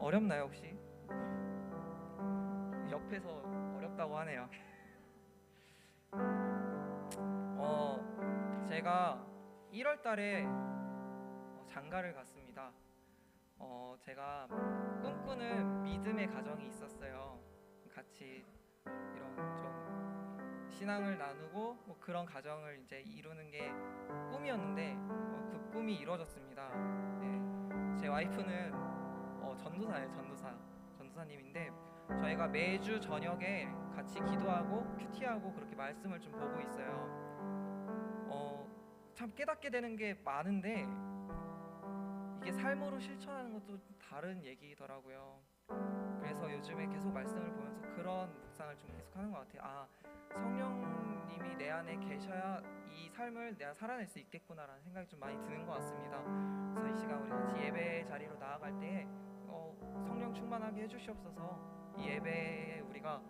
어렵나요 혹시? 옆에서 어렵다고 하네요. 제가 1월 달에 장가를 갔습니다. 제가 꿈꾸는 믿음의 가정이 있었어요. 같이 이런 좀 신앙을 나누고 뭐 그런 가정을 이제 이루는 게 꿈이었는데 그 꿈이 이루어졌습니다. 네, 제 와이프는 전도사예요. 전도사님인데 저희가 매주 저녁에 같이 기도하고 큐티하고 그렇게 말씀을 좀 보고 있어요. 참 깨닫게 되는 게 많은데 이게 삶으로 실천하는 것도 다른 얘기더라고요. 그래서 요즘에 계속 말씀을 보면서 그런 묵상을 좀 계속하는 것 같아요. 성령님이 내 안에 계셔야 이 삶을 내가 살아낼 수 있겠구나라는 생각이 좀 많이 드는 것 같습니다. 그래서 이 시간 우리 같이 예배 자리로 나아갈 때에 성령 충만하게 해주시옵소서. 이 예배에 우리가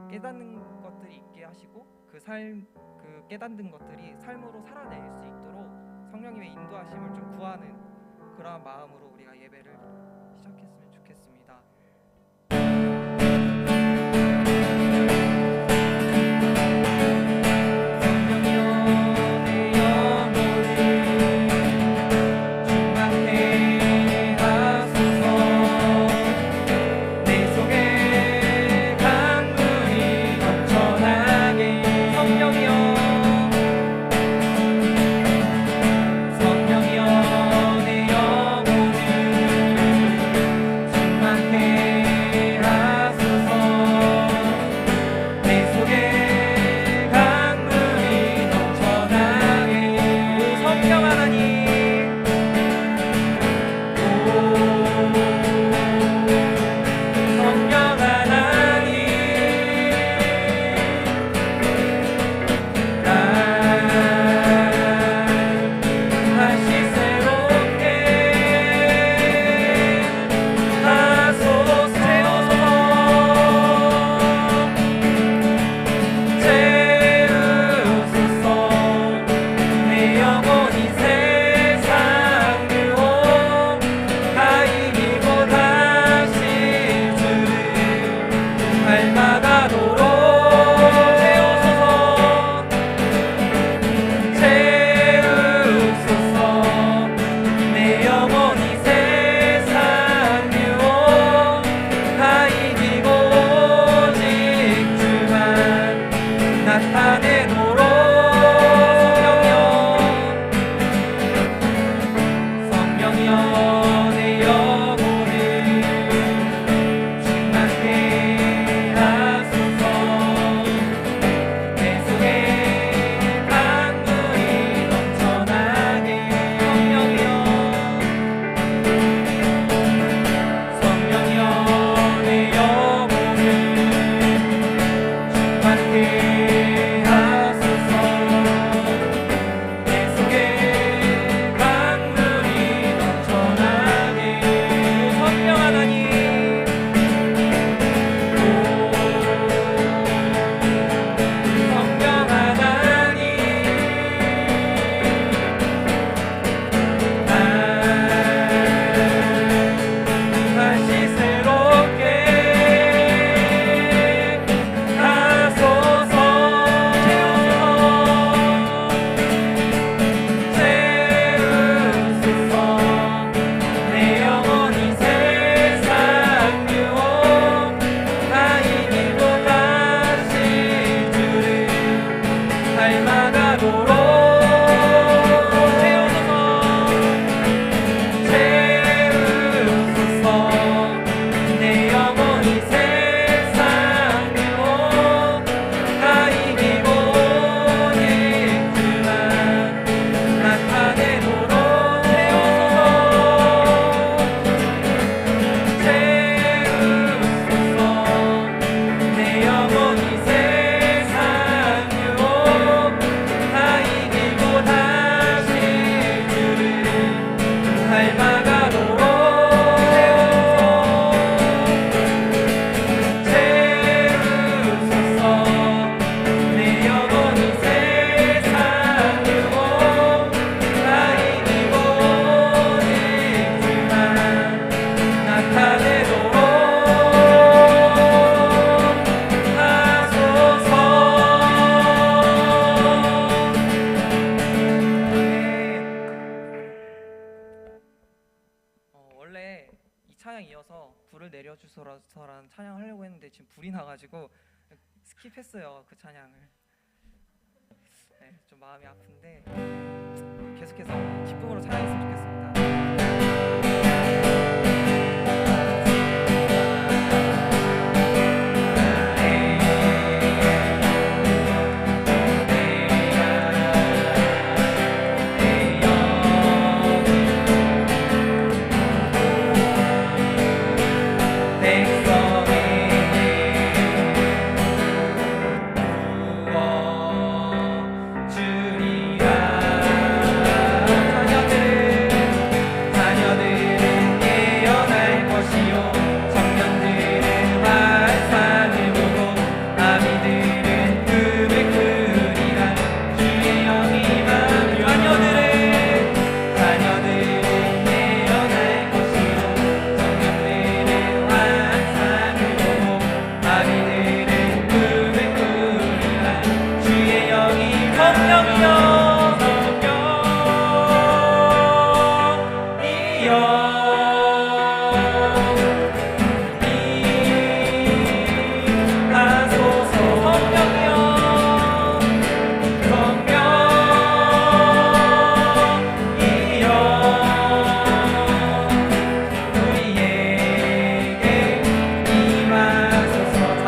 깨닫는 것들이 있게 하시고 그 깨닫는 것들이 삶으로 살아낼 수 있도록 성령님의 인도하심을 좀 구하는 그러한 마음으로 우리가 예배를 시작했으면 좋겠습니다. 함께 불을 내려주소서라는 찬양을 하려고 했는데 지금 불이 나가지고 스킵했어요, 그 찬양을. 네, 좀 마음이 아픈데 계속해서 기쁨으로 찬양했으면 좋겠습니다.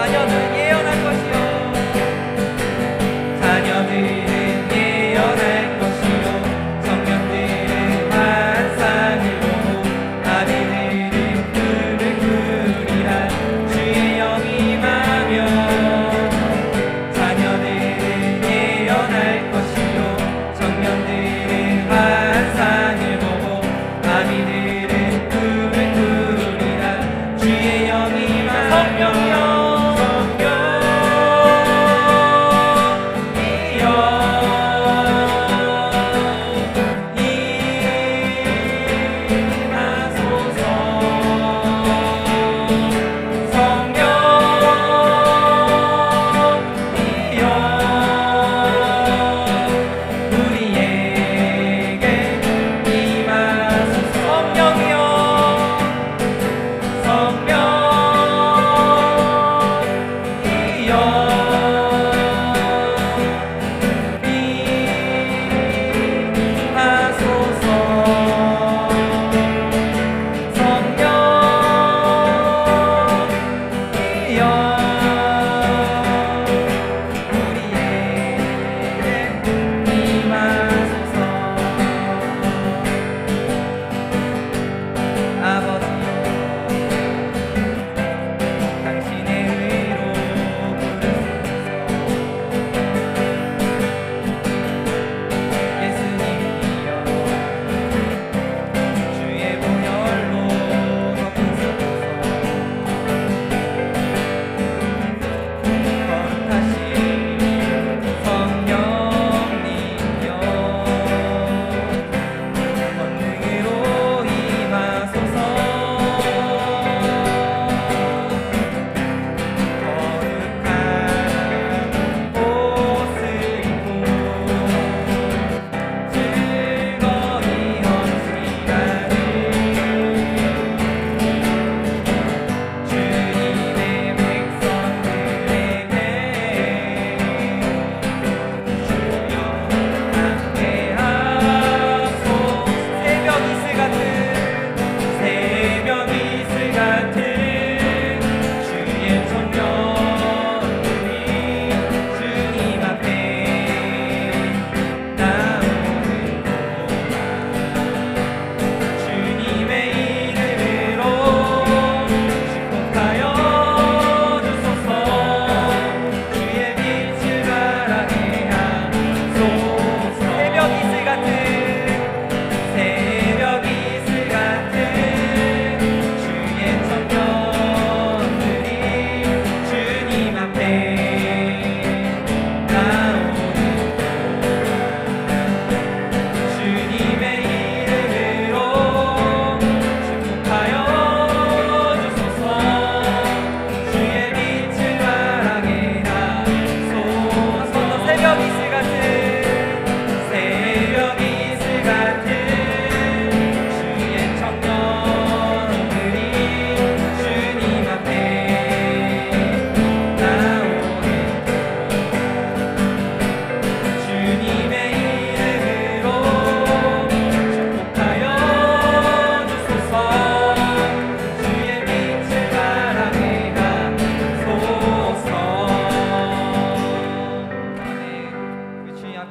자녀들은 예언할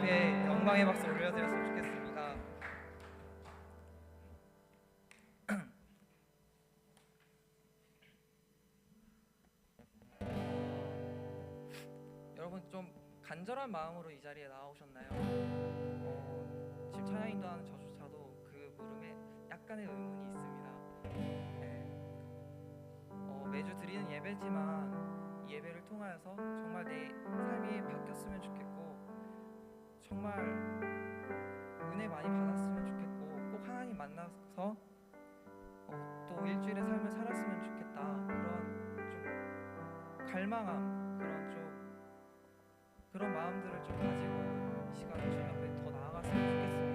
앞에 영광의 박수 올려드렸으면 좋겠습니다. 여러분 좀 간절한 마음으로 이 자리에 나오셨나요? 지금 찬양 인도하는 저조차도 그 부름에 약간의 의문이 있습니다. 네. 매주 드리는 예배지만 이 예배를 통하여서 정말 내 삶이 바뀌었으면 좋겠고 정말 은혜 많이 받았으면 좋겠고 꼭 하나님 만나서 또 일주일의 삶을 살았으면 좋겠다. 그런 좀 갈망함, 그런 마음들을 좀 가지고 이 시간에 주님 앞에 더 나아갔으면 좋겠습니다.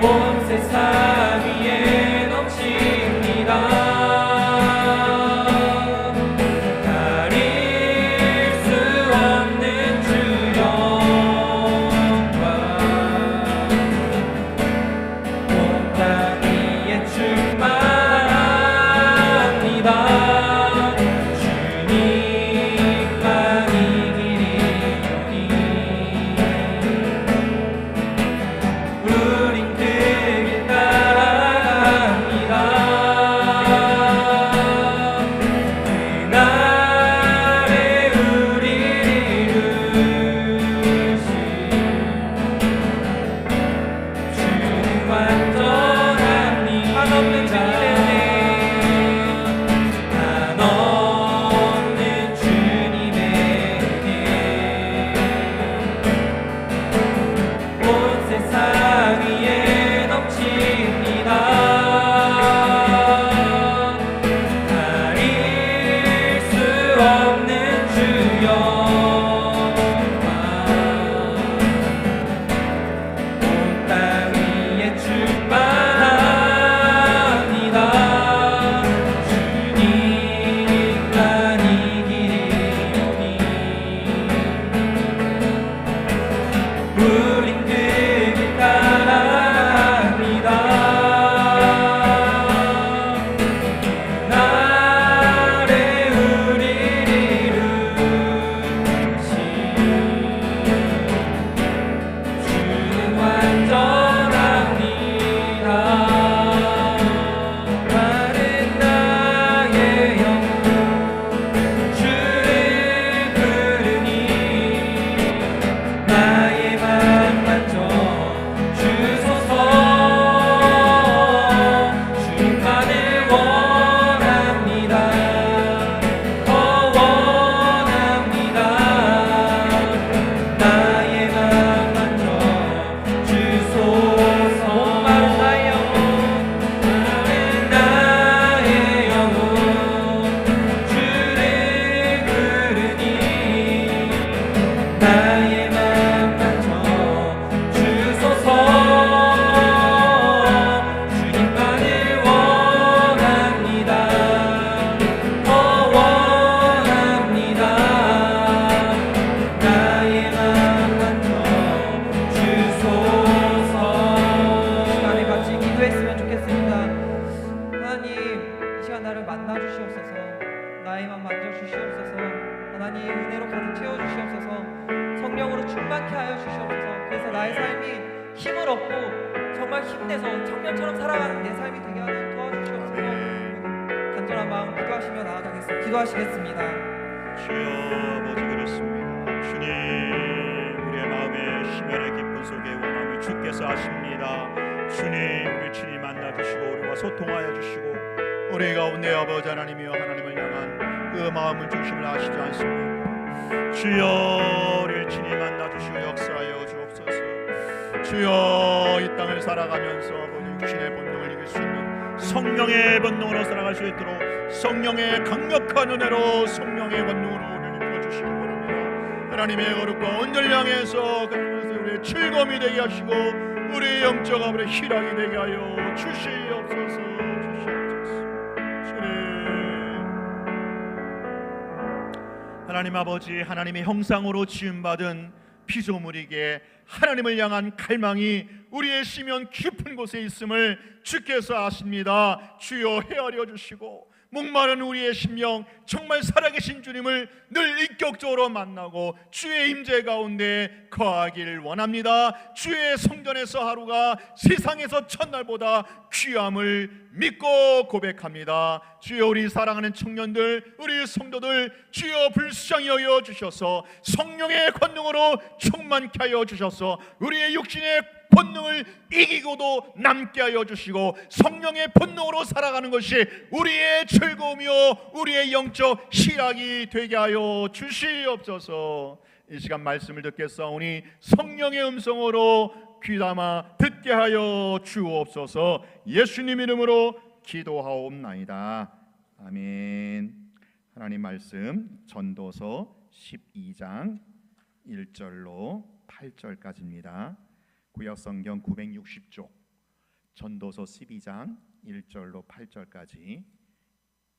온 세상 위에 넘칩니다. 기도하시겠습니다. 주여 아버지 그렇습니다. 주님 우리의 마음에 심연의 깊은 속에 원함이 주께서 하십니다. 주님 우리 주님 만나주시고 우리와 소통하여 주시고 우리 가운데 아버지 하나님이여 하나님을 향한 그 마음을 중심을 아시지 않습니까? 주여 우리 주님 만나주시고 역사하여 주옵소서. 주여 이 땅을 살아가면서 아버지 육신의 본능을 이길 수 있는 성령의 본능으로 살아갈 수 있도록 성령의 강력한 은혜로 성령의 권능으로 우리를 부어주시기 바랍니다. 하나님의 거룩과 온전을 향해서 우리의 즐거움이 되게 하시고 우리의 영적 아버지의 희락이 되게 하여 주시옵소서. 주님 하나님 아버지 하나님의 형상으로 지음받은 피조물에게 하나님을 향한 갈망이 우리의 심연 깊은 곳에 있음을 주께서 아십니다. 주여 헤아려 주시고 목마른 우리의 심령 정말 살아계신 주님을 늘 인격적으로 만나고 주의 임재 가운데 거하길 원합니다. 주의 성전에서 하루가 세상에서 첫날보다 귀함을 믿고 고백합니다. 주여 우리 사랑하는 청년들 우리 성도들 주여 불쌍히 여겨 주셔서 성령의 권능으로 충만케 하여 주셔서 우리의 육신의 본능을 이기고도 남게 하여 주시고 성령의 본능으로 살아가는 것이 우리의 즐거움이요 우리의 영적 희락이 되게 하여 주시옵소서. 이 시간 말씀을 듣겠사오니 성령의 음성으로 귀담아 듣게 하여 주옵소서. 예수님 이름으로 기도하옵나이다. 아멘. 하나님 말씀 전도서 12장 1절로 8절까지입니다. 구약성경 960쪽 전도서 12장 1절로 8절까지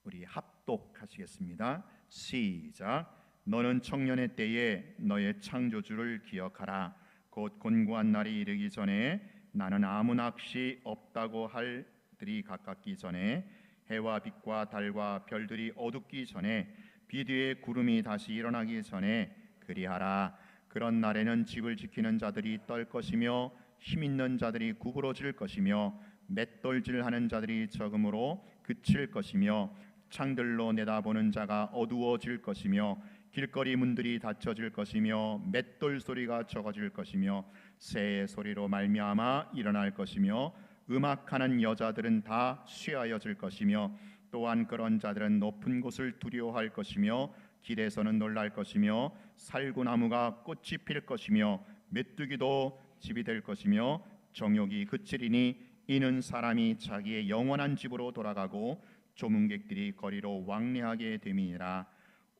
우리 합독하시겠습니다. 시작. 너는 청년의 때에 너의 창조주를 기억하라. 곧 곤고한 날이 이르기 전에 나는 아무 낚시 없다고 할 들이 가깝기 전에 해와 빛과 달과 별들이 어둡기 전에 비 뒤에 구름이 다시 일어나기 전에 그리하라. 그런 날에는 집을 지키는 자들이 떨 것이며 힘 있는 자들이 구부러질 것이며 맷돌질하는 자들이 적음으로 그칠 것이며 창들로 내다보는 자가 어두워질 것이며 길거리 문들이 닫혀질 것이며 맷돌 소리가 적어질 것이며 새의 소리로 말미암아 일어날 것이며 음악하는 여자들은 다 쇠하여질 것이며 또한 그런 자들은 높은 곳을 두려워할 것이며 길에서는 놀랄 것이며 살구나무가 꽃이 필 것이며 메뚜기도 집이 될 것이며 정욕이 그치리니 이는 사람이 자기의 영원한 집으로 돌아가고 조문객들이 거리로 왕래하게 됨이니라.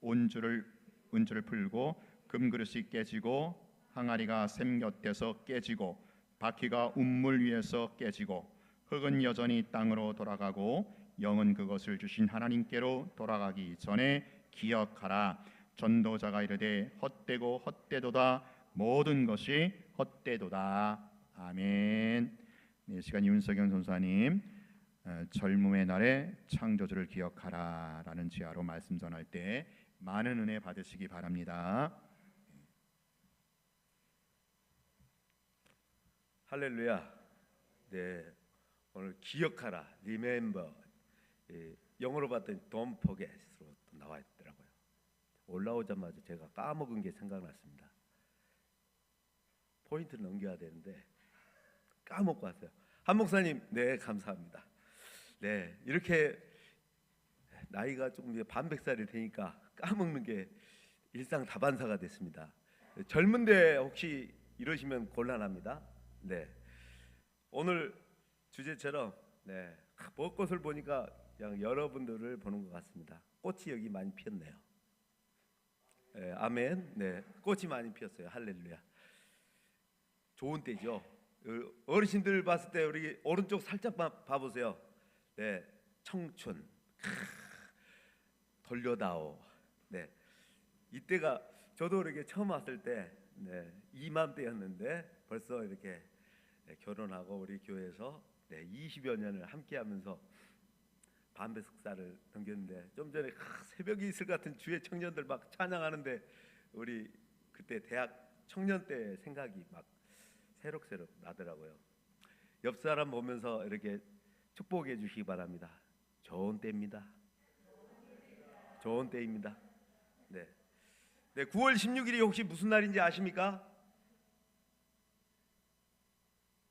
은줄을 풀고 금그릇이 깨지고 항아리가 샘 곁에서 깨지고 바퀴가 운물 위에서 깨지고 흙은 여전히 땅으로 돌아가고 영은 그것을 주신 하나님께로 돌아가기 전에 기억하라. 전도자가 이르되 헛되고 헛되도다. 모든 것이 헛되도다. 아멘. 이 시간 윤석영 선사님 젊음의 날에 창조주를 기억하라라는 지하로 말씀 전할 때 많은 은혜 받으시기 바랍니다. 할렐루야. 네, 오늘 기억하라, remember. 영어로 봤더니 don't forget으로 나와 있더라고요. 올라오자마자 제가 까먹은 게 생각났습니다. 포인트를 넘겨야 되는데 까먹고 왔어요. 한 목사님, 네 감사합니다. 네, 이렇게 나이가 조금 이제 반백살이 되니까 까먹는 게 일상 다반사가 됐습니다. 젊은데 혹시 이러시면 곤란합니다. 네, 오늘 주제처럼 네, 벚꽃을 보니까 그냥 여러분들을 보는 것 같습니다. 꽃이 여기 많이 피었네요. 네, 아멘. 네, 꽃이 많이 피었어요. 할렐루야. 좋은 때죠. 어르신들 봤을 때 우리 오른쪽 살짝만 봐보세요. 네, 청춘. 돌려다오. 네, 이때가 저도 이렇게 처음 왔을 때 네, 이맘때였는데 벌써 이렇게 결혼하고 우리 교회에서 20여 년을 함께하면서 반백살을 넘겼는데 좀 전에 새벽이 있을 것 같은 주의 청년들 막 찬양하는데 우리 그때 대학 청년 때 생각이 막 새록새록 나더라고요. 옆 사람 보면서 이렇게 축복해 주시기 바랍니다. 좋은 때입니다. 좋은 때입니다. 네. 네, 9월 16일이 혹시 무슨 날인지 아십니까?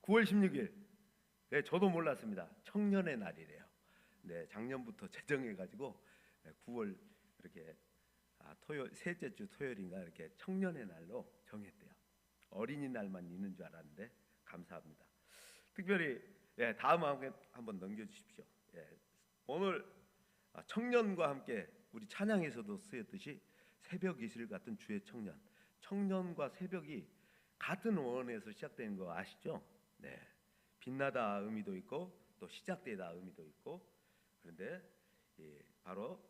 9월 16일. 네, 저도 몰랐습니다. 청년의 날이래요. 네, 작년부터 제정해가지고 9월 이렇게 토요일 셋째 주 토요일인가 이렇게 청년의 날로 정했대요. 어린이날만 있는 줄 알았는데 감사합니다. 특별히 다음 한번 넘겨주십시오. 오늘 청년과 함께 우리 찬양에서도 쓰였듯이 새벽 이슬 같은 주의 청년, 청년과 새벽이 같은 원에서 시작되는 거 아시죠? 네, 빛나다 의미도 있고 또 시작되다 의미도 있고 그런데 바로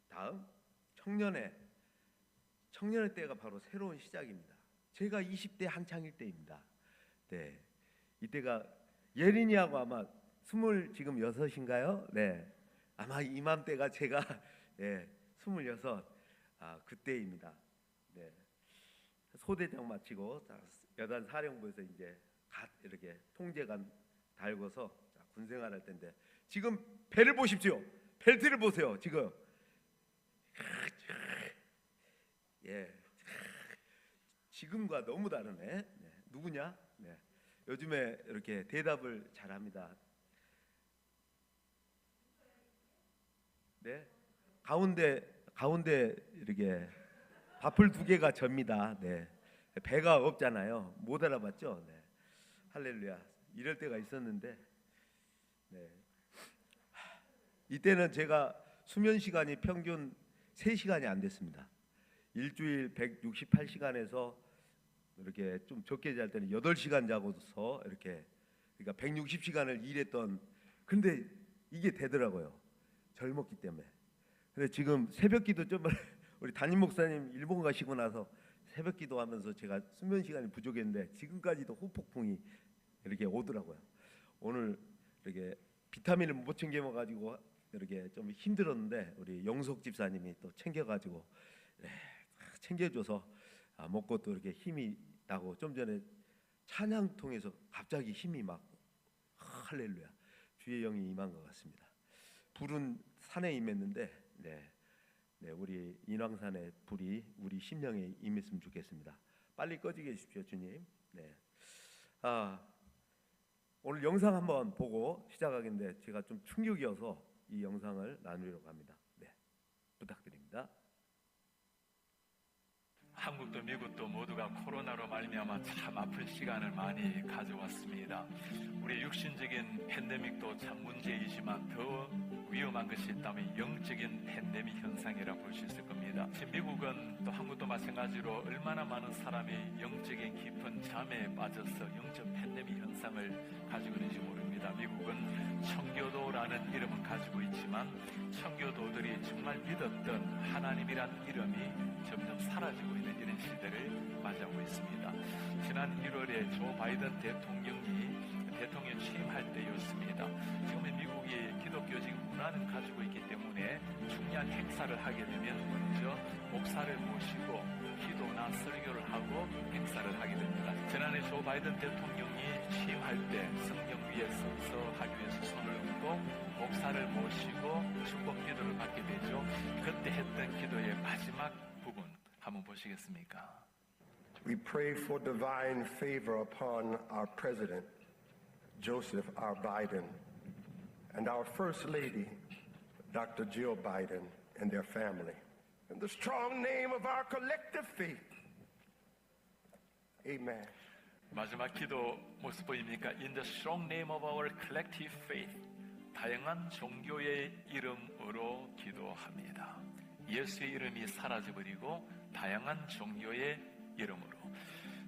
다음 청년의 때가 바로 새로운 시작입니다. 제가 20대 한창일 때입니다. 네, 이때가 예린이하고 아마 26인가요? 네, 아마 이맘때가 제가 26 그때입니다. 네, 소대장 마치고 여단 사령부에서 이제 갓 이렇게 통제관 달고서 군생활할 때인데 지금 배를 보십시오. 벨트를 보세요. 지금 지금과 너무 다르네. 네, 누구냐? 네, 요즘에 이렇게 대답을 잘합니다. 네, 가운데 이렇게 밥풀 2개가 접니다. 네, 배가 없잖아요. 못 알아봤죠? 네, 할렐루야. 이럴 때가 있었는데, 네, 이때는 제가 수면 시간이 평균 3시간이 안 됐습니다. 일주일 168시간에서 이렇게 좀 적게 잘 때는 8시간 자고서 이렇게 그러니까 160시간을 일했던, 근데 이게 되더라고요. 젊었기 때문에. 근데 지금 새벽기도 좀 우리 담임 목사님 일본 가시고 나서 새벽기도 하면서 제가 수면 시간이 부족했는데 지금까지도 후폭풍이 이렇게 오더라고요. 오늘 이렇게 비타민을 못 챙겨 먹어가지고 이렇게 좀 힘들었는데 우리 영석 집사님이 또 챙겨가지고 챙겨줘서 먹고 또 이렇게 힘이 나고, 좀 전에 찬양 통해서 갑자기 힘이 막 할렐루야 주의 영이 임한 것 같습니다. 불은 산에 임했는데 우리 인왕산의 불이 우리 심령에 임했으면 좋겠습니다. 빨리 꺼지게 해주십시오, 주님. 오늘 영상 한번 보고 시작하겠는데 제가 좀 충격이어서 이 영상을 나누려고 합니다. 부탁드립니다. 한국도 미국도 모두가 코로나로 말미암아 참 아픈 시간을 많이 가져왔습니다. 우리 육신적인 팬데믹도 참 문제이지만 더 위험한 것이 있다면 영적인 팬데믹 현상이라 볼 수 있을 겁니다. 지금 미국은 또 한국도 마찬가지로 얼마나 많은 사람이 영적인 깊은 잠에 빠져서 영적 팬데믹 현상을 가지고 있는지 모릅니다. 미국은 청교도라는 이름은 가지고 있지만 청교도들이 정말 믿었던 하나님이란 이름이 점점 사라지고 있는 이런 시대를 맞이하고 있습니다. 지난 1월에 조 바이든 대통령이 대통령 취임할 때였습니다. 지금은 미국이 기독교적 문화는 가지고 있기 때문에 중요한 행사를 하게 되면 먼저 목사를 모시고 기도나 설교를 하고 행사를 하게 됩니다. 지난해 조 바이든 대통령이 취임할 때 성령 위에 서서 하기 위해서 손을 얹고 목사를 모시고 축복 기도를 받게 되죠. 그때 했던 기도의 마지막 부분 한번 보시겠습니까? We pray for divine favor upon our president, Joseph R. Biden, and our First Lady, Dr. Jill Biden, and their family. In the strong name of our collective faith, amen. 마지막 기도 모습 보입니까? In the strong name of our collective faith. 다양한 종교의 이름으로 기도합니다. 예수의 이름이 사라져버리고 다양한 종교의 이름으로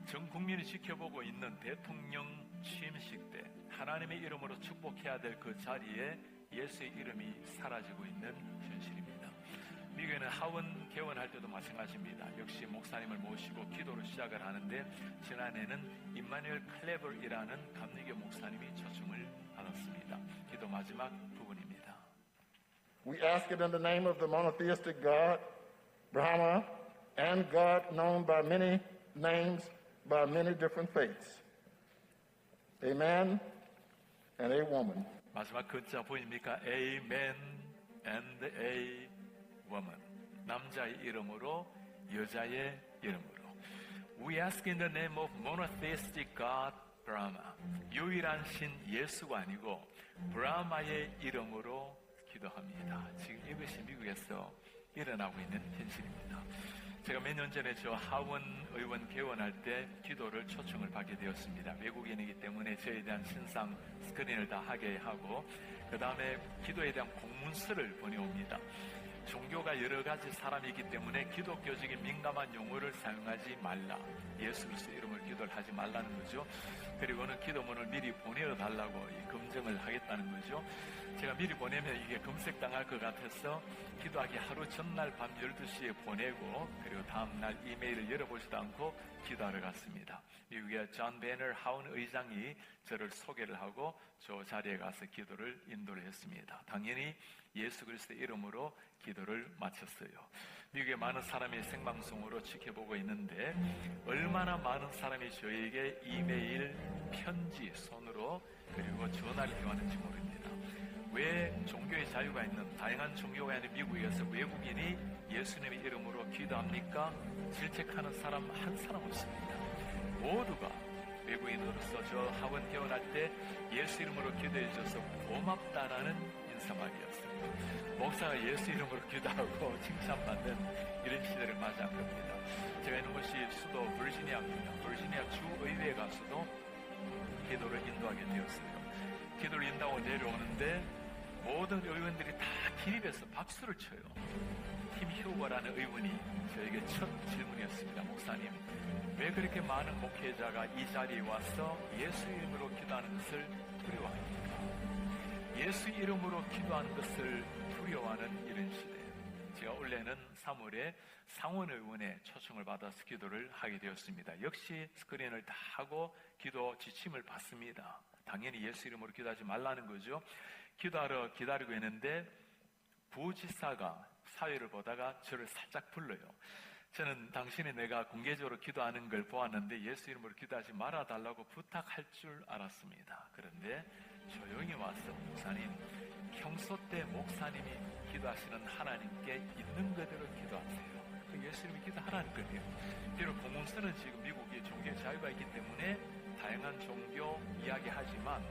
전 국민이 지켜보고 있는 대통령 취임식 때 하나님의 이름으로 축복해야 될 그 자리에 예수의 이름이 사라지고 있는 현실입니다. 미국에는 하원 개원할 때도 마찬가지입니다. 역시 목사님을 모시고 기도를 시작을 하는데 지난해는 임마누엘 클레버이라는 감리교 목사님이 초청을 받았습니다. 기도 마지막 부분입니다. We ask it in the name of the monotheistic God, Brahma, and God known by many names, by many different faiths. A man and a woman. 마지막 글자 보입니까? A man and a woman. 남자의 이름으로 여자의 이름으로. We ask in the name of monotheistic God, Brahma. 유일한 신 예수가 아니고 브라마의 이름으로 기도합니다. 지금 이것이 미국에서 일어나고 있는 현실입니다. 제가 몇 년 전에 저 하원 의원 개원할 때 기도를 초청을 받게 되었습니다. 외국인이기 때문에 저에 대한 신상 스크린을 다 하게 하고 그 다음에 기도에 대한 공문서를 보내옵니다. 종교가 여러 가지 사람이 있기 때문에 기독교적인 민감한 용어를 사용하지 말라. 예수 그리스도 이름을 기도를 하지 말라는 거죠. 그리고는 기도문을 미리 보내달라고 검증을 하겠다는 거죠. 제가 미리 보내면 이게 검색당할 것 같아서 기도하기 하루 전날 밤 12시에 보내고 그리고 다음날 이메일을 열어보지도 않고 기도하러 갔습니다. 미국의 존 베너 하원 의장이 저를 소개를 하고 저 자리에 가서 기도를 인도를 했습니다. 당연히 예수 그리스도의 이름으로 기도를 마쳤어요. 미국의 많은 사람이 생방송으로 지켜보고 있는데 얼마나 많은 사람이 저에게 이메일, 편지, 손으로 그리고 전화를 해왔는지 모릅니다. 왜 종교의 자유가 있는 다양한 종교가 있는 미국에서 외국인이 예수님의 이름으로 기도합니까? 질책하는 사람 한 사람 없습니다. 모두가 외국인으로서 저 학원 개원할 때 예수 이름으로 기도해 줘서 고맙다라는 인사말이었습니다. 목사가 예수 이름으로 기도하고 칭찬받는 이런 시대를 맞이한 겁니다. 제가 있는 곳이 수도 버지니아입니다. 버지니아 주의회에 가서도 기도를 인도하게 되었어요. 기도를 인도하고 내려오는데 모든 의원들이 다 기립해서 박수를 쳐요. 팀 휴거라는 의원이 저에게 첫 질문이었습니다. 목사님, 왜 그렇게 많은 목회자가 이 자리에 와서 예수 이름으로 기도하는 것을 두려워합니까? 예수 이름으로 기도하는 것을 두려워하는 이런 시대. 제가 원래는 3월에 상원의원에 초청을 받아서 기도를 하게 되었습니다. 역시 스크린을 다 하고 기도 지침을 받습니다. 당연히 예수 이름으로 기도하지 말라는 거죠. 기도하러 기다리고 있는데 부지사가 사회를 보다가 저를 살짝 불러요. 저는 당신이 내가 공개적으로 기도하는 걸 보았는데 예수 이름으로 기도하지 말아달라고 부탁할 줄 알았습니다. 그런데 조용히 와서 목사님, 평소 때 목사님이 기도하시는 하나님께 있는 그대로 기도하세요. 그 예수 이름으로 기도하라는 거예요. 비록 공문서는 지금 미국이 종교 자유가 있기 때문에 다양한 종교 이야기하지만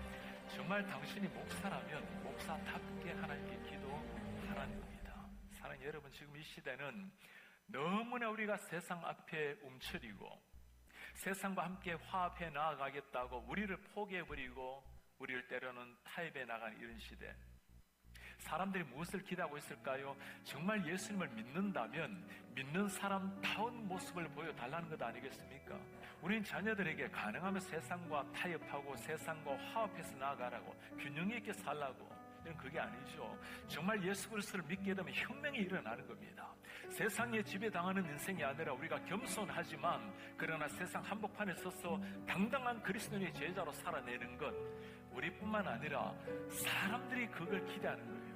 정말 당신이 목사라면 목사답게 하나님께 기도하라는 겁니다. 사랑하는 여러분, 지금 이 시대는 너무나 우리가 세상 앞에 움츠리고 세상과 함께 화합해 나아가겠다고 우리를 포기해버리고 우리를 때로는 타협해 나가는 이런 시대. 사람들이 무엇을 기대하고 있을까요? 정말 예수님을 믿는다면 믿는 사람다운 모습을 보여달라는 것 아니겠습니까? 우리는 자녀들에게 가능하면 세상과 타협하고 세상과 화합해서 나아가라고, 균형 있게 살라고. 이런 그게 아니죠. 정말 예수 그리스도를 믿게 되면 혁명이 일어나는 겁니다. 세상에 지배당하는 인생이 아니라 우리가 겸손하지만 그러나 세상 한복판에 서서 당당한 그리스도인의 제자로 살아내는 것, 우리뿐만 아니라 사람들이 그걸 기대하는 거예요.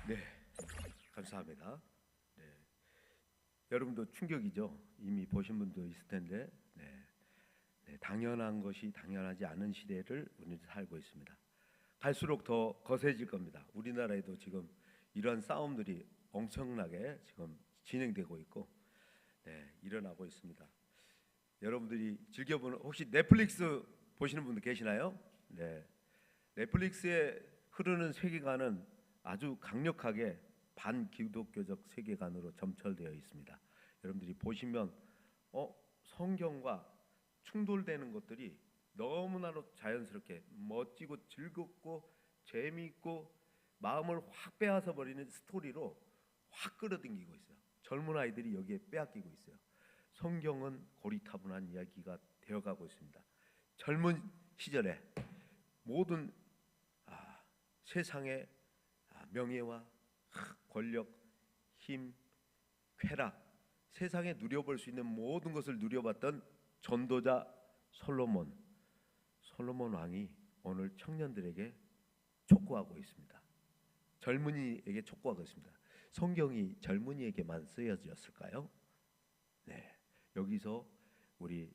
네, 감사합니다. 네. 여러분도 충격이죠. 이미 보신 분도 있을 텐데, 네, 당연한 것이 당연하지 않은 시대를 우리는 살고 있습니다. 갈수록 더 거세질 겁니다. 우리나라에도 지금 이러한 싸움들이 엄청나게 지금 진행되고 있고, 네, 일어나고 있습니다. 여러분들이 즐겨보는, 혹시 넷플릭스 보시는 분들 계시나요? 네, 넷플릭스에 흐르는 세계관은 아주 강력하게 반기독교적 세계관으로 점철되어 있습니다. 여러분들이 보시면 성경과 충돌되는 것들이 너무나도 자연스럽게 멋지고 즐겁고 재미있고 마음을 확 빼앗아 버리는 스토리로 확 끌어당기고 있어요. 젊은 아이들이 여기에 빼앗기고 있어요. 성경은 고리타분한 이야기가 되어가고 있습니다. 젊은 시절에 모든 세상의 명예와 권력, 힘, 쾌락, 세상에 누려볼 수 있는 모든 것을 누려봤던 전도자 솔로몬 왕이 오늘 청년들에게 촉구하고 있습니다. 젊은이에게 촉구하고 있습니다. 성경이 젊은이에게만 쓰여졌을까요? 네, 여기서 우리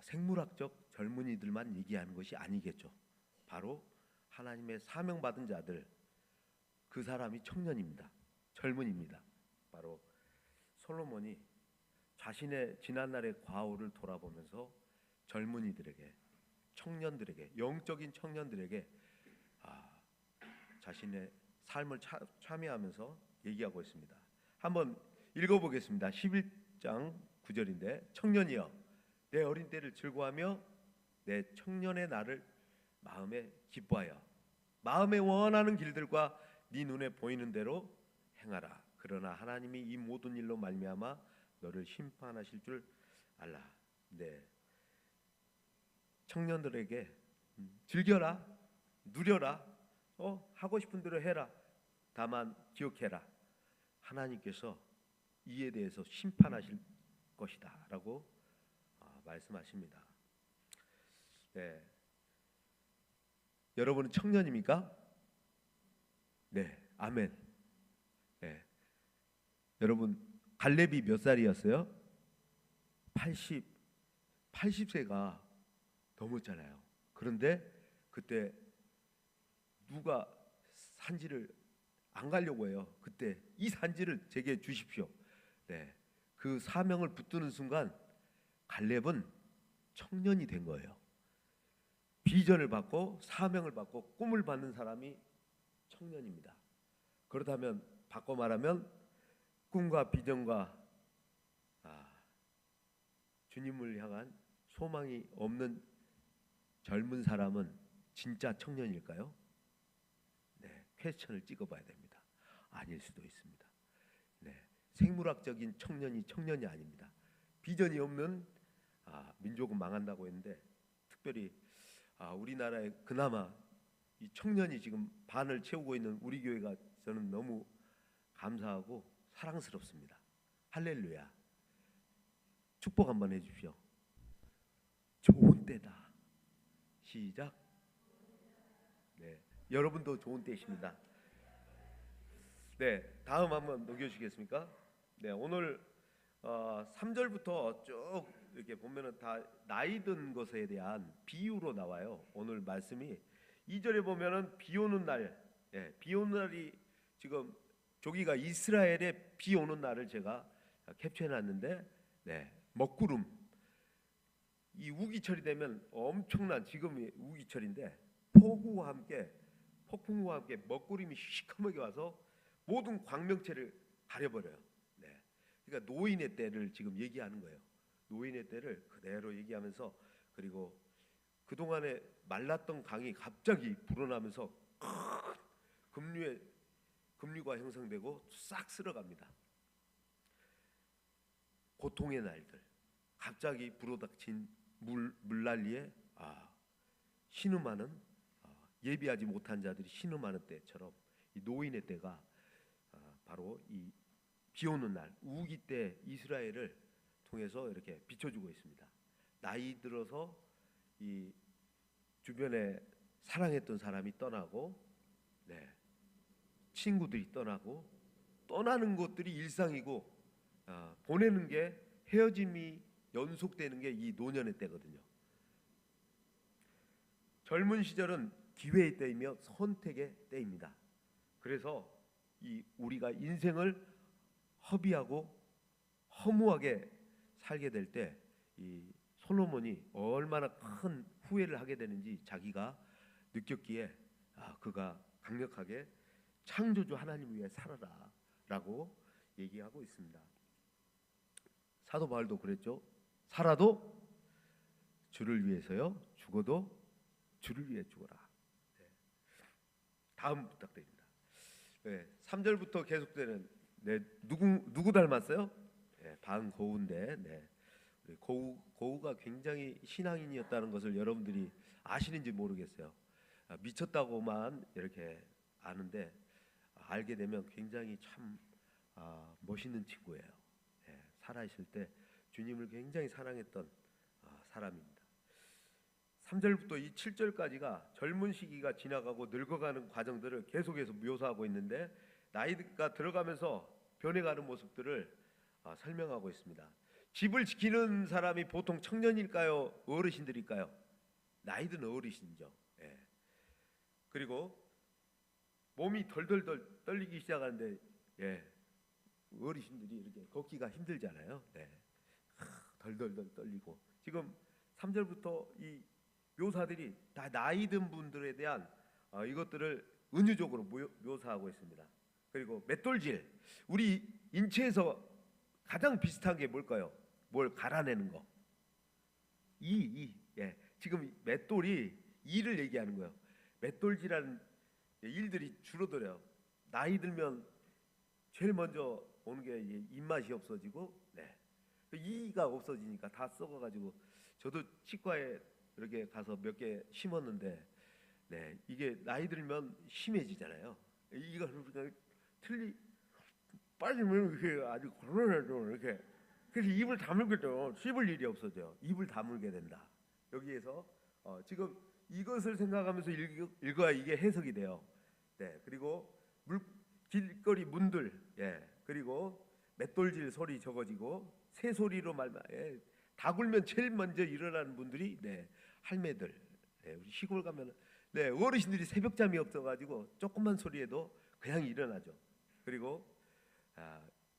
생물학적 젊은이들만 얘기하는 것이 아니겠죠. 바로 하나님의 사명받은 자들, 그 사람이 청년입니다. 젊은이입니다. 바로 솔로몬이 자신의 지난날의 과오를 돌아보면서 젊은이들에게, 청년들에게, 영적인 청년들에게 자신의 삶을 참여하면서 얘기하고 있습니다. 한번 읽어보겠습니다. 11장 9절인데, 청년이여 내 어린 때를 즐거워하며 내 청년의 날을 마음에 기뻐하여 마음에 원하는 길들과 네 눈에 보이는 대로 행하라. 그러나 하나님이 이 모든 일로 말미암아 너를 심판하실 줄 알라. 네, 청년들에게 즐겨라, 누려라, 하고 싶은 대로 해라. 다만 기억해라, 하나님께서 이에 대해서 심판하실 것이다 라고 말씀하십니다. 네, 여러분은 청년입니까? 네, 아멘. 네, 여러분 갈렙이 몇 살이었어요? 80세가 넘었잖아요. 그런데 그때 누가 산지를 안 가려고 해요. 그때 이 산지를 제게 주십시오. 네, 그 사명을 붙드는 순간 갈렙은 청년이 된 거예요. 비전을 받고 사명을 받고 꿈을 받는 사람이 청년입니다. 그렇다면 바꿔 말하면 꿈과 비전과 주님을 향한 소망이 없는 젊은 사람은 진짜 청년일까요? 네, 퀘스천을 찍어봐야 됩니다. 아닐 수도 있습니다. 네, 생물학적인 청년이 아닙니다. 비전이 없는 민족은 망한다고 했는데 특별히 우리나라에 그나마 이 청년이 지금 반을 채우고 있는 우리 교회가 저는 너무 감사하고 사랑스럽습니다. 할렐루야. 축복 한번 해주십시오. 좋은 때다. 시작. 네, 여러분도 좋은 때이십니다. 네, 다음 한번 넘겨주시겠습니까? 네, 오늘 3절부터 쭉 이렇게 보면은 다 나이 든 것에 대한 비유로 나와요. 오늘 말씀이 2절에 보면은 비 오는 날, 비 오는 날이 지금 저기가 이스라엘의 비 오는 날을 제가 캡처해놨는데, 먹구름. 이 우기철이 되면 엄청난 지금이 우기철인데 폭우와 함께 폭풍우와 함께 먹구름이 시커멓게 와서 모든 광명체를 가려버려요. 그러니까 노인의 때를 지금 얘기하는 거예요. 노인의 때를 그대로 얘기하면서, 그리고 그동안에 말랐던 강이 갑자기 불어나면서 큰 급류가 형성되고 싹 쓸어갑니다. 고통의 날들, 갑자기 불어닥친 물난리에 신음하는, 예비하지 못한 자들이 신음하는 때처럼 이 노인의 때가 바로 이 비오는 날 우기 때 이스라엘을 통해서 이렇게 비춰주고 있습니다. 나이 들어서 이 주변에 사랑했던 사람이 떠나고, 친구들이 떠나고, 떠나는 것들이 일상이고, 보내는 게 헤어짐이 연속되는 게 이 노년의 때거든요. 젊은 시절은 기회의 때이며 선택의 때입니다. 그래서 이 우리가 인생을 허비하고 허무하게 살게 될 때 이 솔로몬이 얼마나 큰 후회를 하게 되는지 자기가 느꼈기에 그가 강력하게 창조주 하나님 위해 살아라라고 얘기하고 있습니다. 사도 바울도 그랬죠. 살아도 주를 위해서요, 죽어도 주를 위해 죽어라. 다음 부탁드립니다. 3절부터 계속되는, 누구 닮았어요? 방고우인데, 우리 고우가 굉장히 신앙인이었다는 것을 여러분들이 아시는지 모르겠어요. 미쳤다고만 이렇게 아는데 알게 되면 굉장히 참 멋있는 친구예요. 살아있을 때 주님을 굉장히 사랑했던 사람입니다. 3절부터 이 7절까지가 젊은 시기가 지나가고 늙어가는 과정들을 계속해서 묘사하고 있는데, 나이가 들어가면서 변해가는 모습들을 설명하고 있습니다. 집을 지키는 사람이 보통 청년일까요? 어르신들일까요? 나이 든 어르신이죠. 그리고 몸이 덜덜덜 떨리기 시작하는데, 어르신들이 이렇게 걷기가 힘들잖아요. 덜덜덜 떨리고, 지금 3절부터 이 묘사들이 다 나이 든 분들에 대한 이것들을 은유적으로 묘사하고 있습니다. 그리고 맷돌질, 우리 인체에서 가장 비슷한 게 뭘까요? 뭘 갈아내는 거. 지금 맷돌이 이를 얘기하는 거예요. 맷돌질하는 일들이 줄어들어요. 나이 들면 제일 먼저 오는 게 입맛이 없어지고, 이가 없어지니까 다 썩어가지고, 저도 치과에 이렇게 가서 몇 개 심었는데, 이게 나이 들면 심해지잖아요. 이가 빠지면 이렇게 아주 고르네요. 이렇게. 그래서 입을 다물겠죠. 씹을 일이 없어져요. 입을 다물게 된다. 여기에서 지금 이것을 생각하면서 읽어야 이게 해석이 돼요. 그리고 길거리 문들, 그리고 맷돌질 소리 적어지고, 새 소리로 다 굴면 제일 먼저 일어나는 분들이 할매들. 우리 시골 가면 어르신들이 새벽잠이 없어가지고 조금만 소리에도 그냥 일어나죠. 그리고